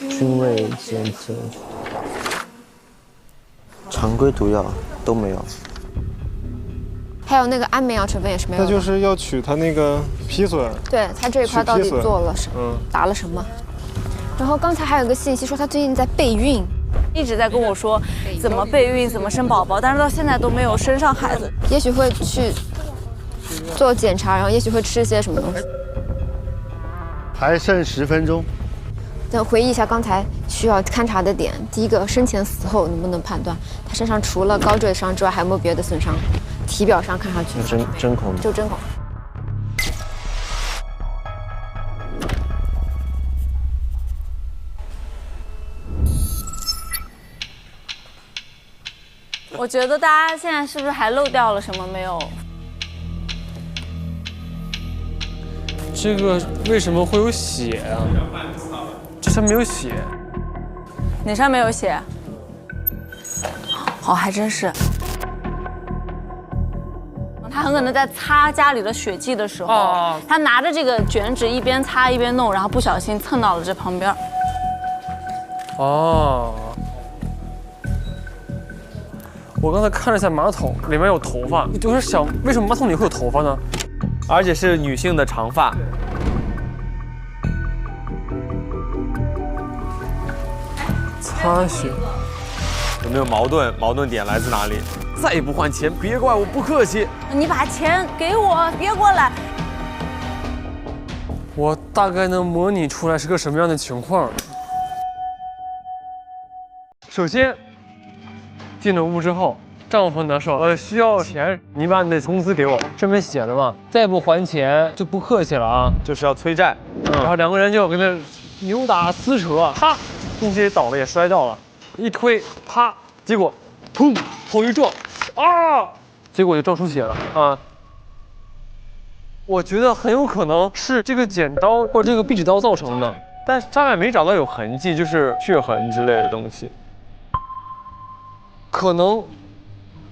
均未检测，常规毒药都没有。还有那个安眠药成分也是没有的。那就是要取他那个皮损。对他这一块到底做了什么？打了什么？然后刚才还有个信息说他最近在备孕，一直在跟我说怎么备孕、怎么生宝宝，但是到现在都没有生上孩子。也许会去做检查，然后也许会吃一些什么东西。还剩10分钟。再回忆一下刚才需要勘察的点。第一个，生前死后能不能判断他身上除了高坠伤之外还有没有别的损伤？体表上看上去针孔，就针孔。我觉得大家现在是不是还漏掉了什么没有？这个为什么会有血啊？这上面有血。哪上面有血？哦，还真是。他很可能在擦家里的血迹的时候，他拿着这个卷纸一边擦一边弄，然后不小心蹭到了这旁边。哦。我刚才看了一下马桶，里面有头发，我是想，为什么马桶里会有头发呢？而且是女性的长发。擦血，有没有矛盾？矛盾点来自哪里？再不还钱，别怪我不客气。你把钱给我，别过来。我大概能模拟出来是个什么样的情况。首先，进了屋之后，丈夫呢说：“需要钱，你把你的工资给我。”上面写的嘛，再不还钱就不客气了啊，就是要催债。然后两个人就跟那扭打撕扯，啪，东西也倒了，也摔掉了，一推，啪，结果，砰，头一撞，啊，结果就撞出血了啊。我觉得很有可能是这个剪刀或者这个壁纸刀造成的，但上面没找到有痕迹，就是血痕之类的东西，可能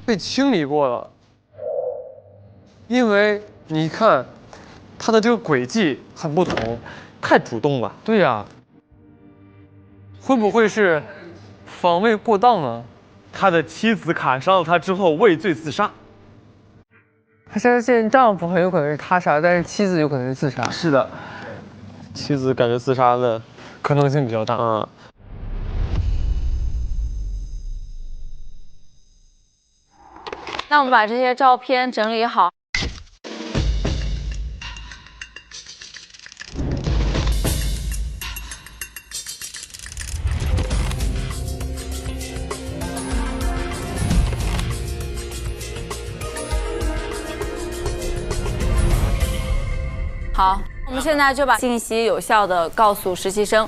被清理过了。因为你看，它的这个轨迹很不同，太主动了。对呀，会不会是防卫过当呢？他的妻子砍伤了他之后畏罪自杀。他相信丈夫很有可能是他杀，但是妻子有可能是自杀。是的，妻子感觉自杀的可能性比较大。嗯。那我们把这些照片整理好。好，我们现在就把信息有效地告诉实习生。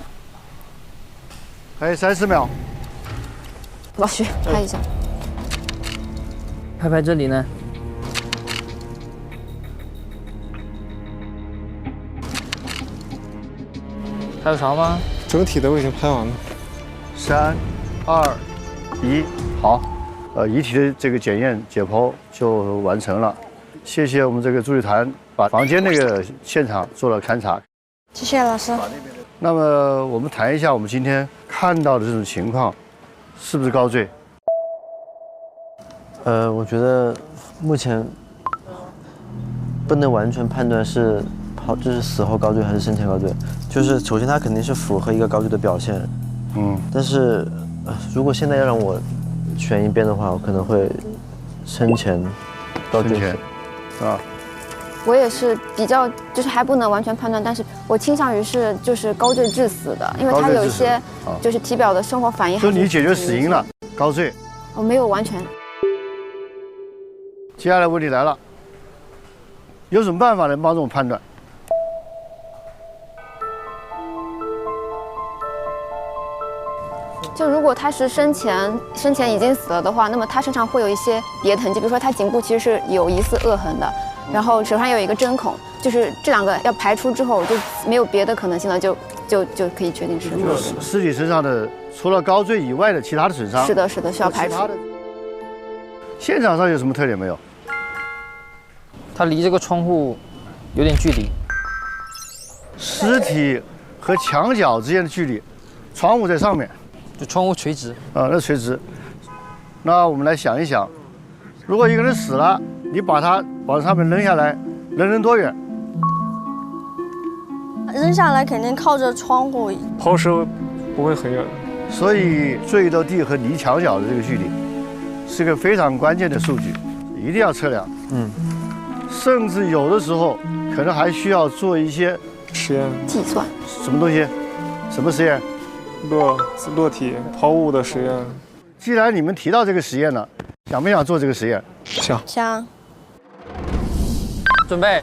还有30秒。老徐，拍一下。拍这里呢。还有啥吗？整体的我已经拍完了。3、2、1，好。遗体的这个检验解剖就完成了。谢谢我们这个助理团把房间那个现场做了勘察。谢谢老师。那么我们谈一下我们今天看到的这种情况，是不是高坠？我觉得目前不能完全判断是就是死后高坠还是生前高坠。就是首先它肯定是符合一个高坠的表现，但是如果现在要让我选一边的话，我可能会生前高坠死啊。我也是比较，就是还不能完全判断，但是我倾向于是就是高坠致死的，因为它有一些就是体表的生活反应。就你解决死因了，高坠。我没有完全。接下来问题来了，有什么办法能帮助我们判断？就如果他是生前已经死了的话，那么他身上会有一些别的痕迹，比如说他颈部其实是有疑似扼痕的，然后手上有一个针孔，就是这两个要排除之后就没有别的可能性了，就可以确定是。尸体身上的除了高坠以外的其他的损伤？是的，需要排除。现场上有什么特点没有？它离这个窗户有点距离。尸体和墙角之间的距离，窗户在上面。就窗户垂直啊，那垂直。那我们来想一想，如果一个人死了，你把他往上面扔下来，能扔多远？扔下来肯定靠着窗户。抛尸不会很远，所以坠到地和离墙角的这个距离是个非常关键的数据，一定要测量。甚至有的时候可能还需要做一些实验计算。什么东西？什么实验？落体抛物的实验。既然你们提到这个实验了，想不想做这个实验？想。准备。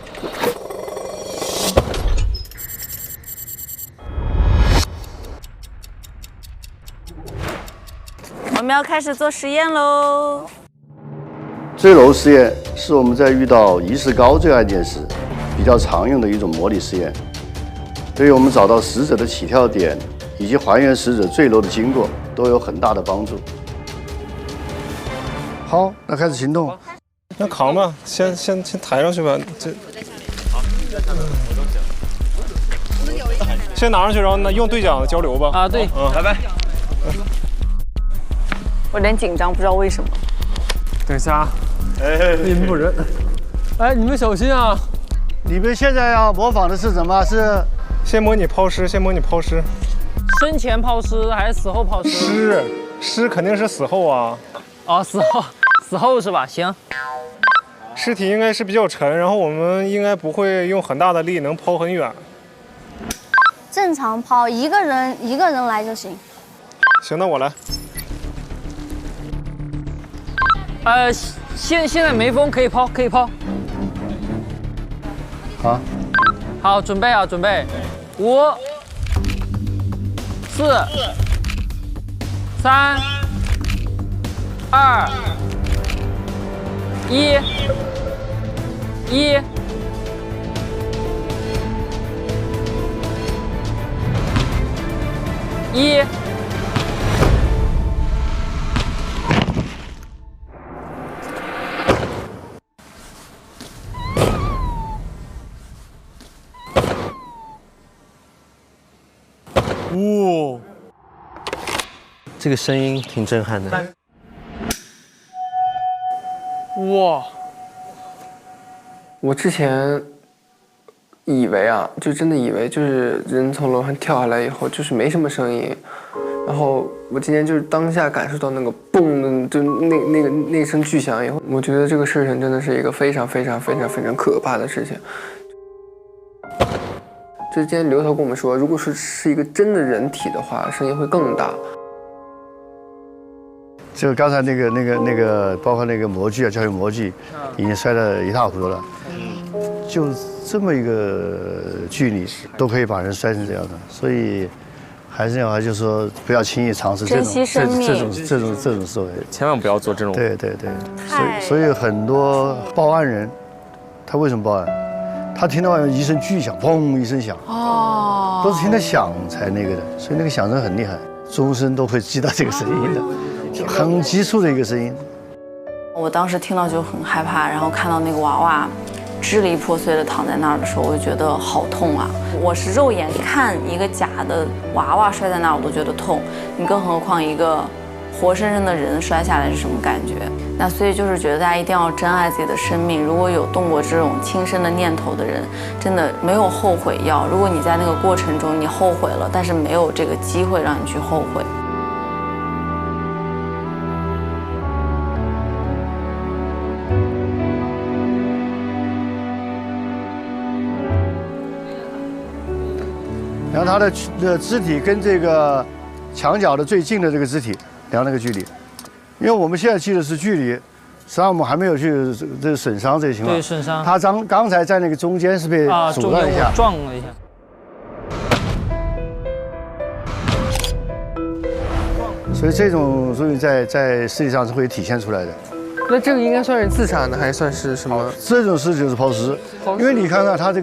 我们要开始做实验喽。坠楼实验是我们在遇到疑似高坠案件时比较常用的一种模拟实验，对于我们找到死者的起跳点以及还原死者坠楼的经过都有很大的帮助。好，那开始行动。那扛吧，先抬上去吧。先拿上去，然后用对讲交流吧。啊，对，拜拜。我有点紧张，不知道为什么。等一下，林不仁，哎，你们小心啊！你们现在要模仿的是什么？是先模拟抛尸，生前抛尸还是死后抛尸？尸肯定是死后啊。哦，死后是吧？行。尸体应该是比较沉，然后我们应该不会用很大的力能抛很远。正常抛，一个人来就行。行，那我来。现在没风，可以抛，可以抛。好，好，准备啊，准备，5、4、3、2、1，哇，这个声音挺震撼的。哇！我之前以为啊，就真的以为就是人从楼上跳下来以后就是没什么声音，然后我今天就是当下感受到那个嘣的，就那声巨响以后，我觉得这个事情真的是一个非常可怕的事情。就今天刘头跟我们说，如果是一个真的人体的话，声音会更大。就刚才那个，包括那个模具啊，教学模具，已经摔得一塌糊涂了。就这么一个距离，都可以把人摔成这样的，所以还是要就是说，不要轻易尝试这种思维，千万不要做这种。对。所以很多报案人，他为什么报案？他听到一声巨响，砰一声响，都是听到响才那个的，所以那个响声很厉害，终身都会记到这个声音的，很急促的一个声音。我当时听到就很害怕，然后看到那个娃娃支离破碎的躺在那儿的时候，我就觉得好痛啊！我是肉眼看一个假的娃娃摔在那儿，我都觉得痛，你更何况一个活生生的人摔下来是什么感觉？那所以就是觉得大家一定要珍爱自己的生命。如果有动过这种轻生的念头的人，真的没有后悔药。如果你在那个过程中你后悔了，但是没有这个机会让你去后悔。然后他的肢体跟这个墙角的最近的这个肢体量那个距离，因为我们现在记的是距离，实际上我们还没有去这损伤这些情况。对，损伤。他刚才在那个中间是被阻断一下，撞了一下。所以这种所以在实际上是会体现出来的。那这个应该算是自杀呢，还算是什么？这种事就是抛尸，因为你看看他这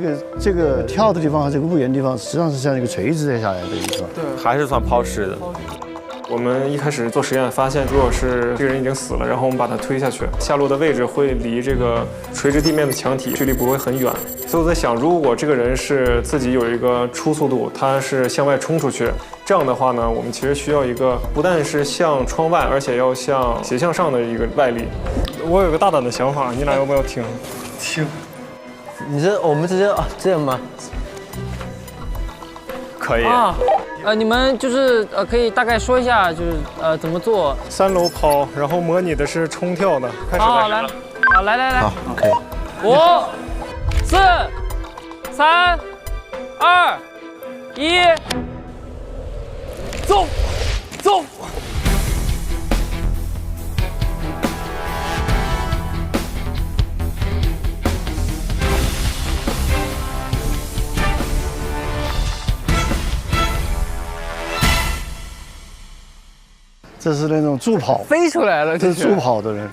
个跳的地方和这个屋檐地方，实际上是像一个垂直下来的地方。对，还是算抛尸的。我们一开始做实验发现，如果是这个人已经死了，然后我们把他推下去，下落的位置会离这个垂直地面的墙体距离不会很远。所以我在想，如果这个人是自己有一个初速度，他是向外冲出去，这样的话呢，我们其实需要一个不但是向窗外，而且要向斜向上的一个外力。我有个大胆的想法，你俩要不要听？听。我们直接这样吗？可以。你们就是可以大概说一下，就是怎么做？3楼抛，然后模拟的是冲跳的，开始。好，来，好，来。好 ，OK。5、4、3、2、1，走。这是那种助跑，飞出来了，这是助跑的人。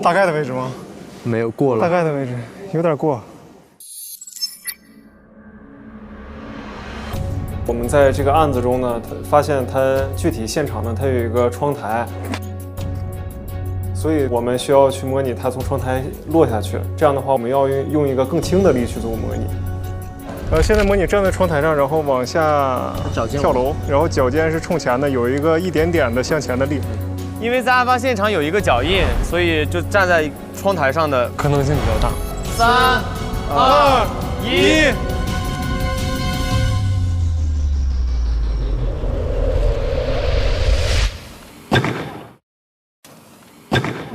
大概的位置吗？没有过了。大概的位置有点过。我们在这个案子中呢，发现它具体现场呢，它有一个窗台，所以我们需要去模拟它从窗台落下去。这样的话，我们要用一个更轻的力去做模拟。现在模拟站在窗台上，然后往下跳楼，然后脚尖是冲前的，有一点点的向前的力。因为在案发现场有一个脚印，所以就站在窗台上的可能性比较大。3、2、1。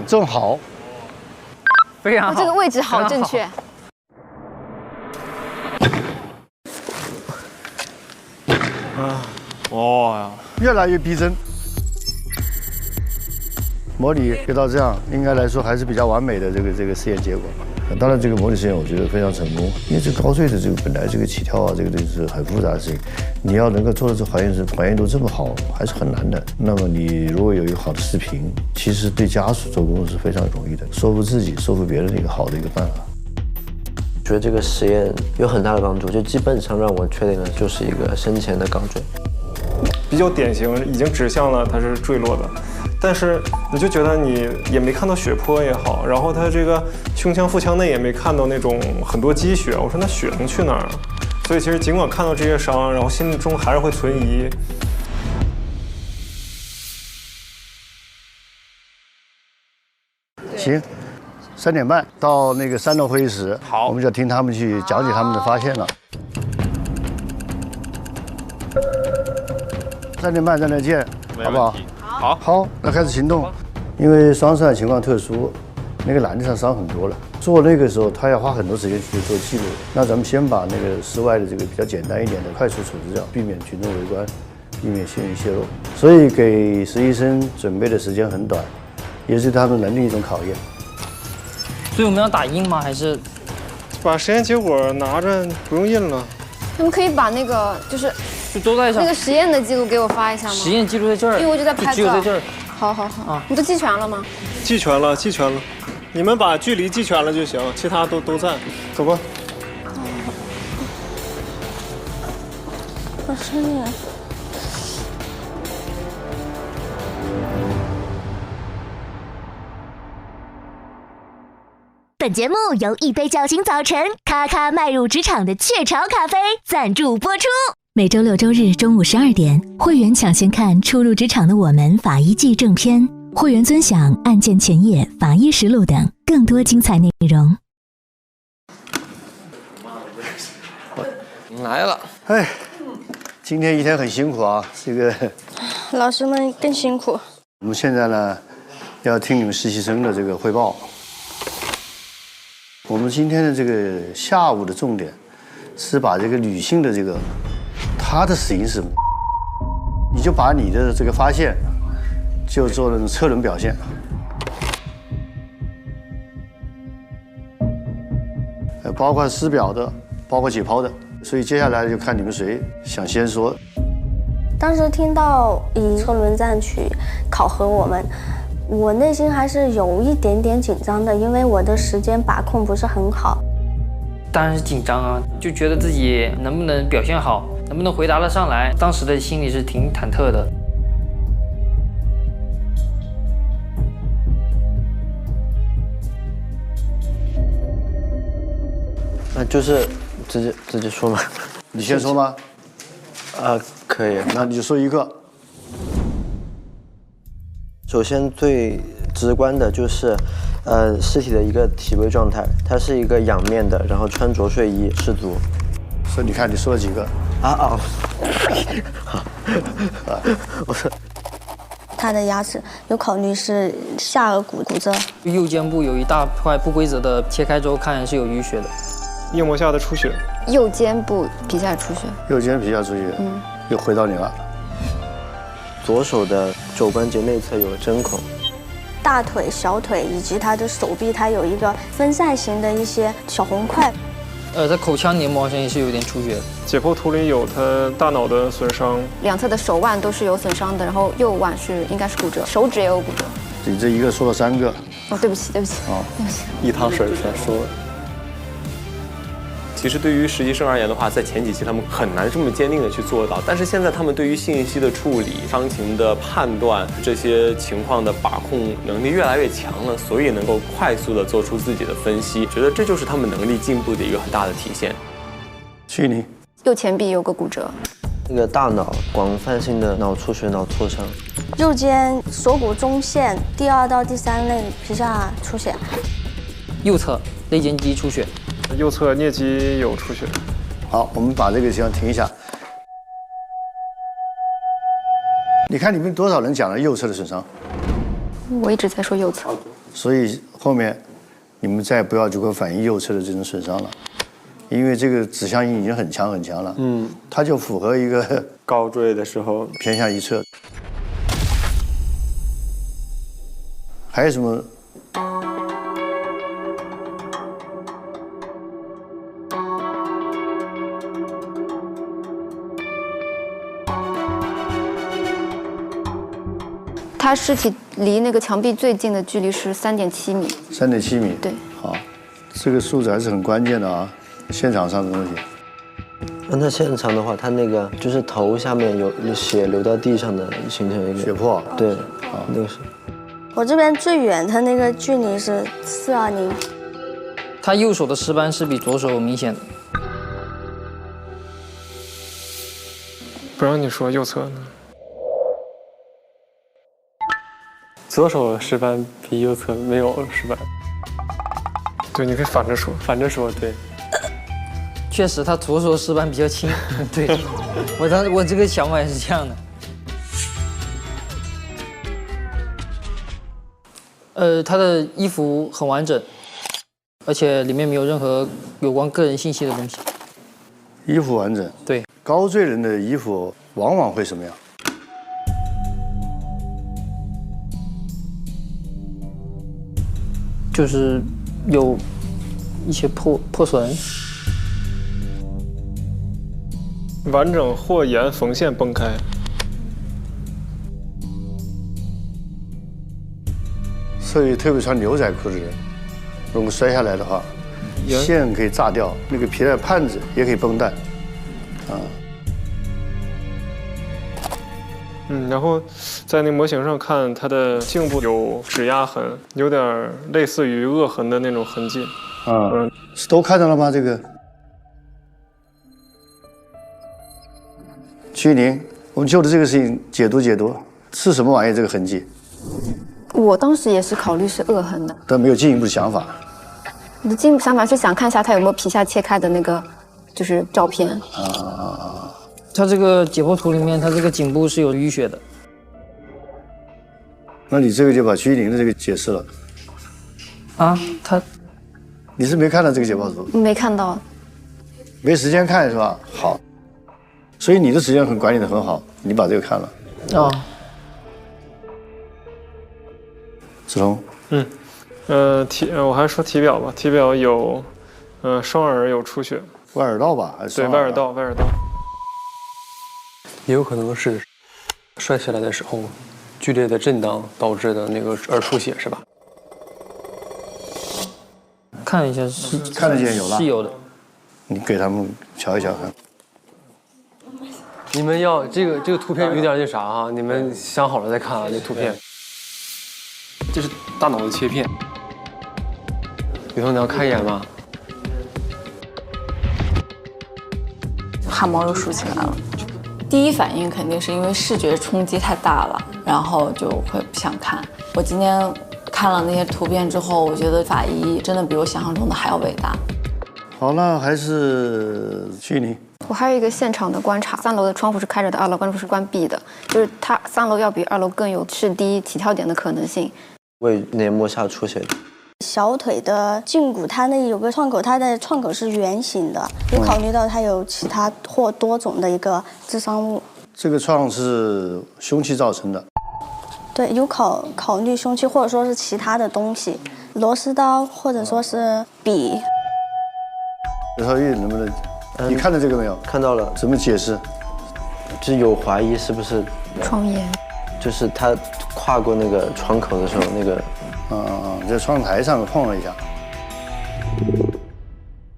正好，非常好，这个位置好正确。啊，哦呀，越来越逼真。模拟给到这样，应该来说还是比较完美的这个实验结果。当然，这个模拟实验我觉得非常成功，因为这高坠的这个本来这个起跳啊，这个东西是很复杂的事情，你要能够做到这还原度这么好，还是很难的。那么你如果有一个好的视频，其实对家属做工是非常容易的，说服自己、说服别人的一个好的一个办法。觉得这个实验有很大的帮助，就基本上让我确定了就是一个深潜的高坠，比较典型，已经指向了它是坠落的。但是你就觉得你也没看到血泊也好，然后他这个胸腔腹腔内也没看到那种很多积血，我说那血能去哪儿？所以其实尽管看到这些伤，然后心中还是会存疑。行，3点半到那个3楼会议室，好，我们就要听他们去讲解他们的发现了。3点半在那见，好不好？好，那开始行动。因为双伤情况特殊，那个男的上伤很多了。做那个时候，他要花很多时间去做记录。那咱们先把那个室外的这个比较简单一点的快速处置掉，避免群众围观，避免信息泄露。所以给实习生准备的时间很短，也是他们能力一种考验。所以我们要打印吗？还是把实验结果拿着，不用印了？他们可以把那个就都在上那个实验的记录给我发一下吗？实验记录在这儿，因为我就在拍照。只有在这儿。好啊，你都记全了吗？记全了。你们把距离记全了就行，其他都在。走吧。好深呀。本节目由一杯叫醒早晨，咔咔迈入职场的雀巢咖啡赞助播出。每周6、周日中午12点，会员抢先看初入职场的我们法医季正片，会员尊享案件前夜、法医实录等更多精彩内容。来了，哎，今天一天很辛苦啊，这个老师们更辛苦。我们现在呢，要听你们实习生的这个汇报。我们今天的这个下午的重点是把这个女性的这个她的死因是什么，你就把你的这个发现就做那种车轮表现，包括尸表的，包括解剖的。所以接下来就看你们谁想先说。当时听到以车轮战去考核我们，我内心还是有一点点紧张的，因为我的时间把控不是很好。当然是紧张啊，就觉得自己能不能表现好，能不能回答得上来，当时的心里是挺忐忑的。那就是直接说嘛。你先说吗？可以。那你就说一个。首先最直观的就是，尸体的一个体位状态，它是一个仰面的，然后穿着睡衣，失足。所以你看你说了几个？好，我说。他的牙齿有考虑是下颌骨折，右肩部有一大块不规则的切开之后看是有淤血的，硬膜下的出血，右肩部皮下出血，右肩皮下出血，又回到你了。左手的肘关节内侧有针孔，大腿、小腿以及他的手臂，它有一个分散型的一些小红块。在口腔黏膜上也是有点出血的。解剖图里有他大脑的损伤，两侧的手腕都是有损伤的，然后右腕应该是骨折，手指也有骨折。你这一个说了3个。对不起。哦，对不起。一汤水全说了。其实对于实习生而言的话，在前几期他们很难这么坚定的去做到，但是现在他们对于信息的处理、伤情的判断这些情况的把控能力越来越强了，所以能够快速的做出自己的分析，觉得这就是他们能力进步的一个很大的体现。去你。右前臂有个骨折，那个大脑广泛性的脑出血、脑挫伤，右肩锁骨中线第2到第3类皮下出血，右侧肋间肌出血。右侧颞肌有出血。好，我们把这个地方停一下。你看你们多少人讲了右侧的损伤？我一直在说右侧。所以后面你们再不要就跟反映右侧的这种损伤了，因为这个指向性已经很强了，它就符合一个高坠的时候偏向一侧。还有什么？他尸体离那个墙壁最近的距离是3.7米。3.7米。对。好，这个数字还是很关键的啊，现场上的东西。那现场的话，他那个就是头下面有血流到地上的，形成一个血泊。对，那个是。我这边最远的那个距离是420。他右手的尸斑是比左手明显的。不让你说右侧呢。左手尸斑比右侧没有尸斑。对，你可以反着说，对。确实，他左手尸斑比较轻。对，我这个想法也是这样的。他的衣服很完整，而且里面没有任何有关个人信息的东西。衣服完整。对，高坠人的衣服往往会什么样？就是有一些破损。完整或沿缝线崩开。所以特别穿牛仔裤的人，如果摔下来的话，线可以炸掉，那个皮带盼子也可以绷带，啊。然后在那个模型上看，它的颈部有指压痕，有点类似于扼痕的那种痕迹。都看到了吗？这个。曲宁，我们就着这个事情解读，是什么玩意？这个痕迹？我当时也是考虑是扼痕的，但没有进一步的想法。我的进一步想法是想看一下他有没有皮下切开的那个，就是照片。他这个解剖图里面，他这个颈部是有淤血的。那你这个就把曲宁的这个解释了。你是没看到这个解剖图？没看到。没时间看是吧？好。所以你的时间管理得很好，你把这个看了。子龙。我还是说体表吧，体表有，双耳有出血。外耳道吧？还是对，外耳道。也有可能是摔下来的时候剧烈的震荡导致的那个耳出血，是吧？看一下是看得见有了，是有的。你给他们瞧一瞧看。你们要这个图片有点那啥哈，你们想好了再看啊，这图片。这是大脑的切片。雨桐，你要看一眼吗？汗毛又竖起来了。第一反应肯定是因为视觉冲击太大了，然后就会不想看。我今天看了那些图片之后，我觉得法医真的比我想象中的还要伟大。好了，还是曲宁。我还有一个现场的观察，3楼的窗户是开着的，2楼窗户是关闭的，就是它3楼要比2楼更有赤低起跳点的可能性。胃黏膜下出血的。小腿的胫骨，它那有个创口，它的创口是圆形的，有考虑到它有其他或多种的一个致伤物。这个创是凶器造成的。对，有考虑凶器，或者说是其他的东西，螺丝刀或者说是笔。刘少玉能不能？你看到这个没有？看到了。怎么解释？就是有怀疑是不是窗沿？就是他跨过那个窗口的时候，那个在窗台上碰了一下。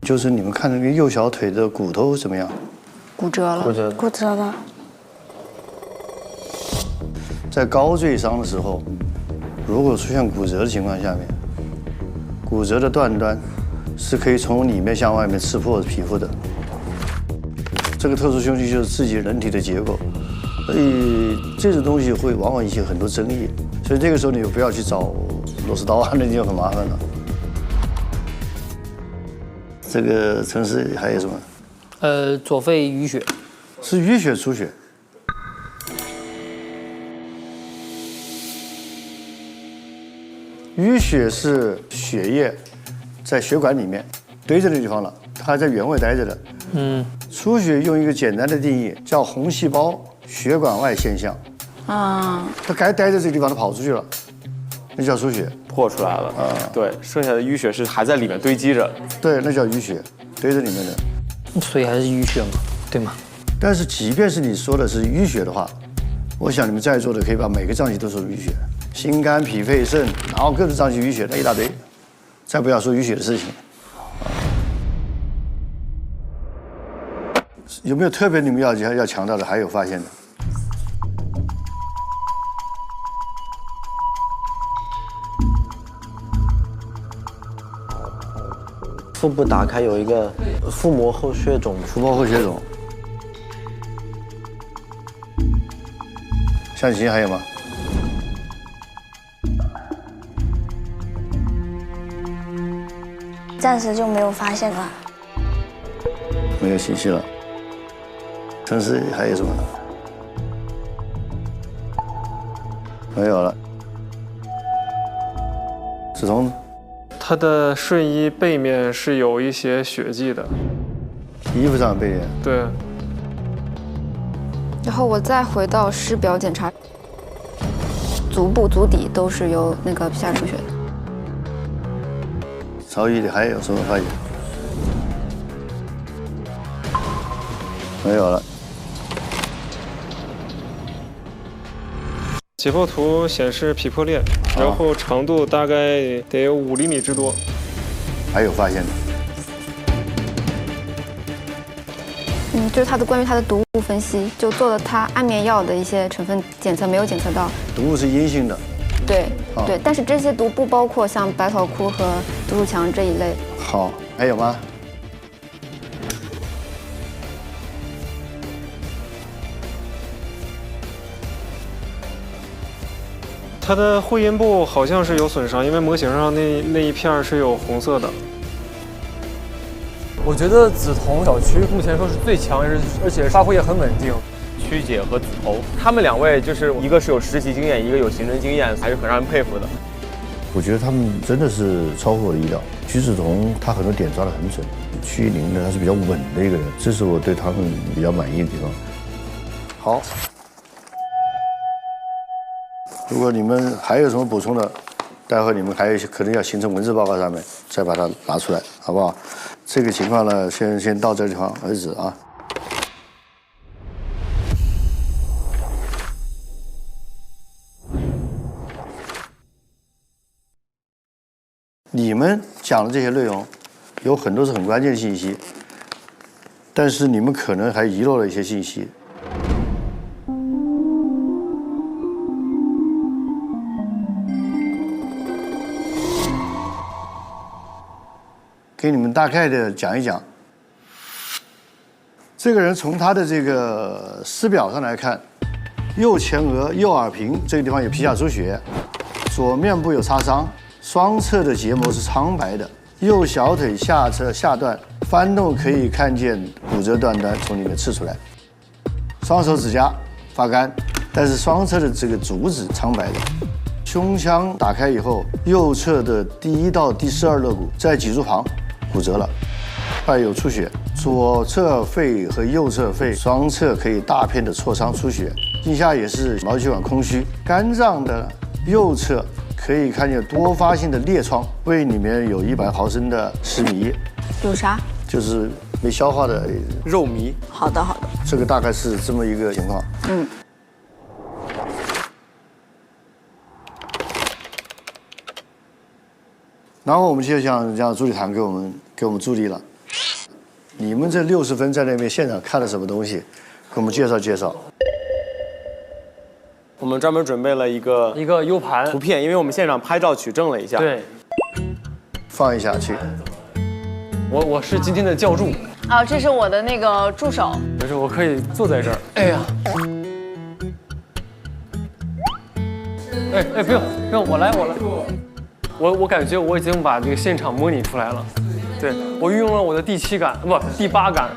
就是你们看那个右小腿的骨头怎么样？骨折了。骨折了。在高坠伤的时候，如果出现骨折的情况下面，骨折的断端是可以从里面向外面刺破皮肤的。这个特殊凶器就是自己人体的结构，所以这种东西会往往引起很多争议。所以这个时候你就不要去找螺丝刀啊，那就很麻烦了。这个城市还有什么？左肺淤血，是淤血出血。淤血是血液在血管里面堆着的地方了，还在原位待着的。出血用一个简单的定义叫红细胞血管外现象。啊，它该待在这个地方，它跑出去了，那叫出血，破出来了。对，剩下的淤血是还在里面堆积着。对，那叫淤血，堆在里面的。所以还是淤血嘛，对吗？但是即便是你说的是淤血的话，我想你们在座的可以把每个脏器都说淤血，心肝脾肺肾，然后各种脏器淤血那一大堆，再不要说淤血的事情。有没有特别你们要强调的？还有发现的？腹部打开有一个腹膜后血肿，腹膜后血肿。象形还有吗？暂时就没有发现了。没有信息了。城市还有什么？没有了。子彤，他的睡衣背面是有一些血迹的，衣服上背面。对。然后我再回到尸表检查，足部、足底都是有那个皮下出血的。曹毅，你还有什么发现？没有了。解剖图显示皮破裂，然后长度大概得有5厘米之多。还有发现的？就是他的关于他的毒物分析，就做了他安眠药的一些成分检测，没有检测到。毒物是阴性的。对，对，但是这些毒不包括像百草枯和毒鼠强这一类。好，还有吗？他的会阴部好像是有损伤，因为模型上那一片是有红色的。我觉得梓潼小区目前说是最强，而且发挥也很稳定。曲姐和梓潼，他们两位就是一个是有实习经验，一个有刑侦经验，还是很让人佩服的。我觉得他们真的是超乎我的意料。曲梓潼他很多点抓得很准，曲一宁呢他是比较稳的一个人，这是我对他们比较满意的地方。好，如果你们还有什么补充的，待会你们还有可能要形成文字报告上面再把它拿出来，好不好？这个情况呢，先到这地方为止啊。你们讲的这些内容，有很多是很关键的信息，但是你们可能还遗漏了一些信息。给你们大概的讲一讲，这个人从他的这个尸表上来看，右前额、右耳屏这个地方有皮下出血，左面部有擦伤，双侧的结膜是苍白的，右小腿下侧下段翻动可以看见骨折断端从里面刺出来，双手指甲发干，但是双侧的这个足趾苍白的。胸腔打开以后，右侧的第1到第12肋骨在脊柱旁骨折了，伴有出血，左侧肺和右侧肺双侧可以大片的挫伤出血，腋下也是毛细管空虚，肝脏的右侧可以看见多发性的裂创，胃里面有100毫升的食糜，有啥？就是没消化的肉糜。好的，好的。这个大概是这么一个情况。然后我们就让朱礼堂给我们助力了。你们这60分在那边现场看了什么东西？给我们介绍介绍。我们专门准备了一个 U 盘图片，因为我们现场拍照取证了一下。对，放一下去。我是今天的教助。啊，这是我的那个助手。就是我可以坐在这儿。哎呀。不用，我来。我感觉我已经把这个现场模拟出来了，对，我运用了我的第7感，不，第8感。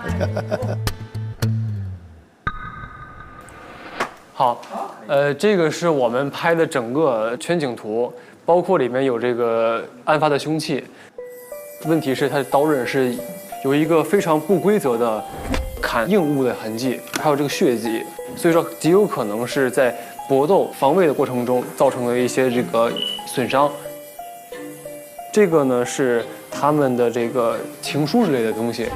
好，这个是我们拍的整个全景图，包括里面有这个案发的凶器。问题是它的刀刃是有一个非常不规则的砍硬物的痕迹，还有这个血迹，所以说极有可能是在搏斗防卫的过程中造成的一些这个损伤。这个呢是他们的这个情书之类的东西。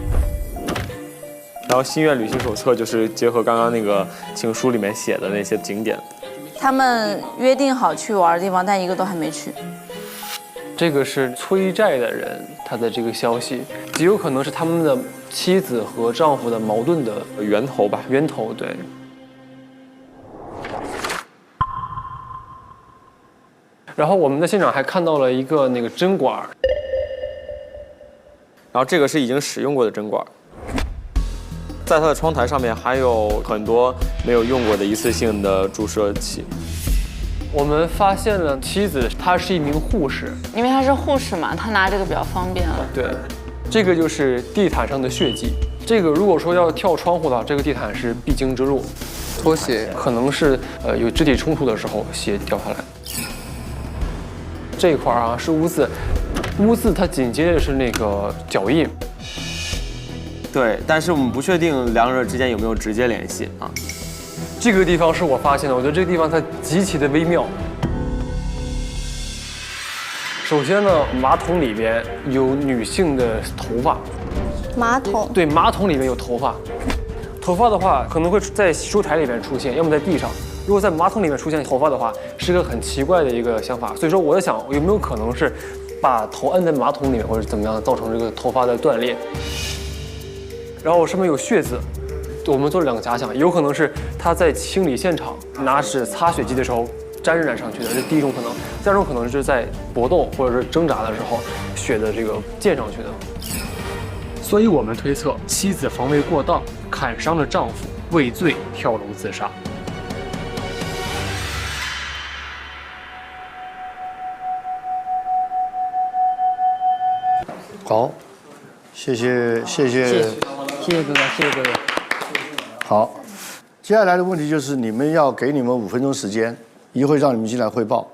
然后心愿旅行手册就是结合刚刚那个情书里面写的那些景点。他们约定好去玩的地方，但一个都还没去。这个是催债的人他的这个消息，极有可能是他们的妻子和丈夫的矛盾的源头吧？源头，对。然后我们在现场还看到了一个那个针管，然后这个是已经使用过的针管，在它的窗台上面还有很多没有用过的一次性的注射器。我们发现了妻子，她是一名护士，因为她是护士嘛，她拿这个比较方便了。对，这个就是地毯上的血迹。这个如果说要跳窗户的话，这个地毯是必经之路。拖鞋可能是有肢体冲突的时候鞋掉下来。这一块啊是污渍，污渍它紧接着是那个脚印。对，但是我们不确定两者之间有没有直接联系啊。这个地方是我发现的，我觉得这个地方它极其的微妙。首先呢，马桶里边有女性的头发。马桶？对，马桶里面有头发。头发的话，可能会在洗漱台里面出现，要么在地上。如果在马桶里面出现头发的话，是个很奇怪的一个想法。所以说，我在想，有没有可能是把头摁在马桶里面，或者怎么样，造成这个头发的断裂？然后上面有血渍。我们做了2个假想，有可能是他在清理现场拿纸擦血迹的时候沾染上去的，这是第一种可能。第二种可能是在搏斗或者是挣扎的时候血的这个溅上去的。所以我们推测妻子防卫过当，砍伤了丈夫，畏罪跳楼自杀。好，谢谢哥哥，谢谢各位。好，接下来的问题就是你们要给你们5分钟时间，一会让你们进来汇报，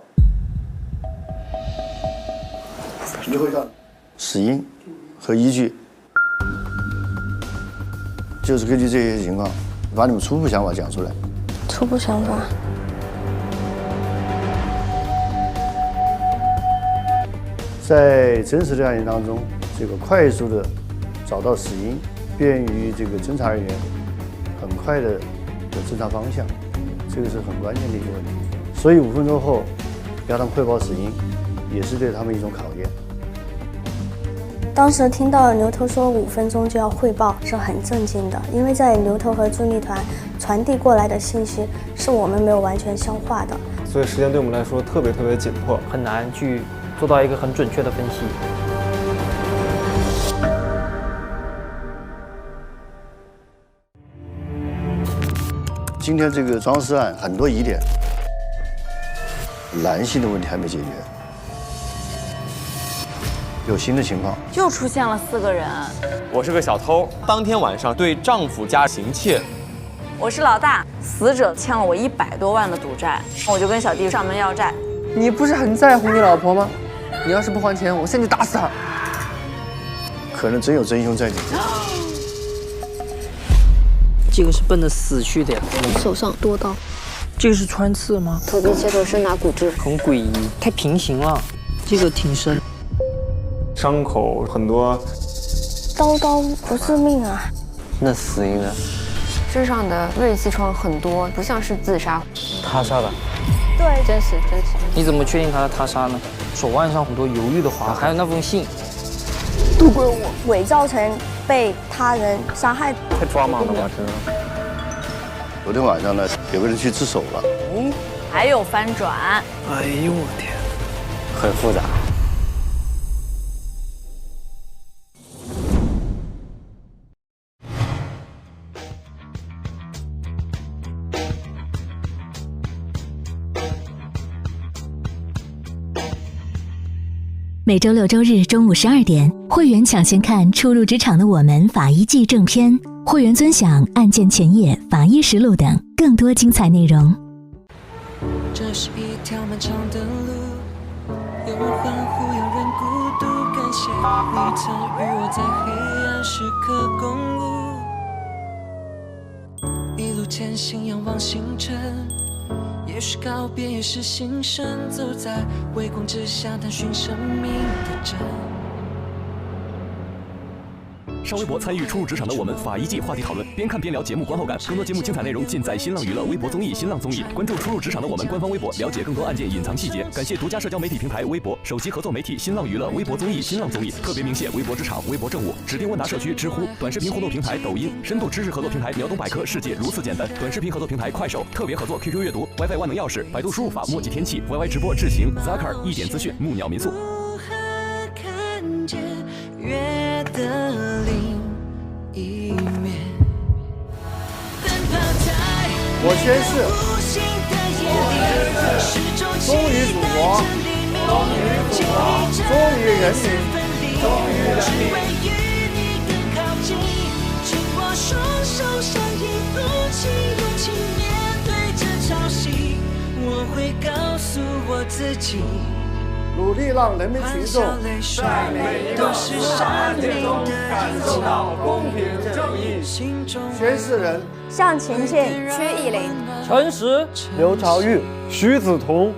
一会让死因和依据，就是根据这些情况，把你们初步想法讲出来。初步想法。在真实的案件当中，这个快速的找到死因，便于这个侦查人员很快的有侦查方向，这个是很关键的一个问题。所以5分钟后要他们汇报死因，也是对他们一种考验。当时听到牛头说5分钟就要汇报，是很震惊的，因为在牛头和助力团传递过来的信息是我们没有完全消化的，所以时间对我们来说特别紧迫，很难去做到一个很准确的分析。今天这个装尸案很多疑点，男性的问题还没解决，有新的情况，又出现了4个人。我是个小偷，当天晚上对丈夫家行窃。我是老大，死者欠了我100多万的赌债，我就跟小弟上门要债。你不是很在乎你老婆吗？你要是不还钱，我现在就打死她。可能真有真凶在里面。这个是奔着死去的呀，手上多刀。这个是穿刺吗？头皮切头是拿骨质，很诡异，太平行了。这个挺深，伤口很多，刀不致命啊。那死因呢？身上的锐器创很多，不像是自杀。他杀的。对，真实。你怎么确定他是他杀呢？手腕上很多犹豫的划，还有那封信。杜归我，伪造成被他人杀害。太抓马了吧，真的。昨天晚上呢，有个人去自首了。还有翻转。哎呦我天，很复杂。每周6周日中午12点，会员抢先看初入职场的我们法医季正片，会员尊享案件前夜、法医实录等更多精彩内容。这是一条漫长的路，有人欢呼，有人孤独，感谢你曾与我在黑暗时刻共舞，一路前行仰望星辰，也许告别也是新生，走在微光之下探寻生命的真。上微博参与初入职场的我们法医季话题讨论，边看边聊节目观后感。更多节目精彩内容尽在新浪娱乐微博综艺、新浪综艺。关注初入职场的我们官方微博，了解更多案件隐藏细节。感谢独家社交媒体平台微博首席合作媒体新浪娱乐微博综艺、新浪综艺，特别鸣谢微博职场、微博政务指定问答社区知乎、短视频互动平台抖音、深度知识合作平台秒懂百科，世界如此简单。短视频合作平台快手，特别合作 QQ 阅读、WiFi 万能钥匙、百度输入法墨迹天气、YY 直播智行、Zakar 一点资讯、木鸟民宿。看见月的另一面。我宣誓，忠于祖国，忠于人民，忠于人民。紧握双手，相依，鼓起勇气面对着潮汐。我会告诉我自己，努力让人民群众在每一个善良中感受到公平正义。宣誓人：向晴晴、屈意林、陈实、刘朝玉、徐子彤、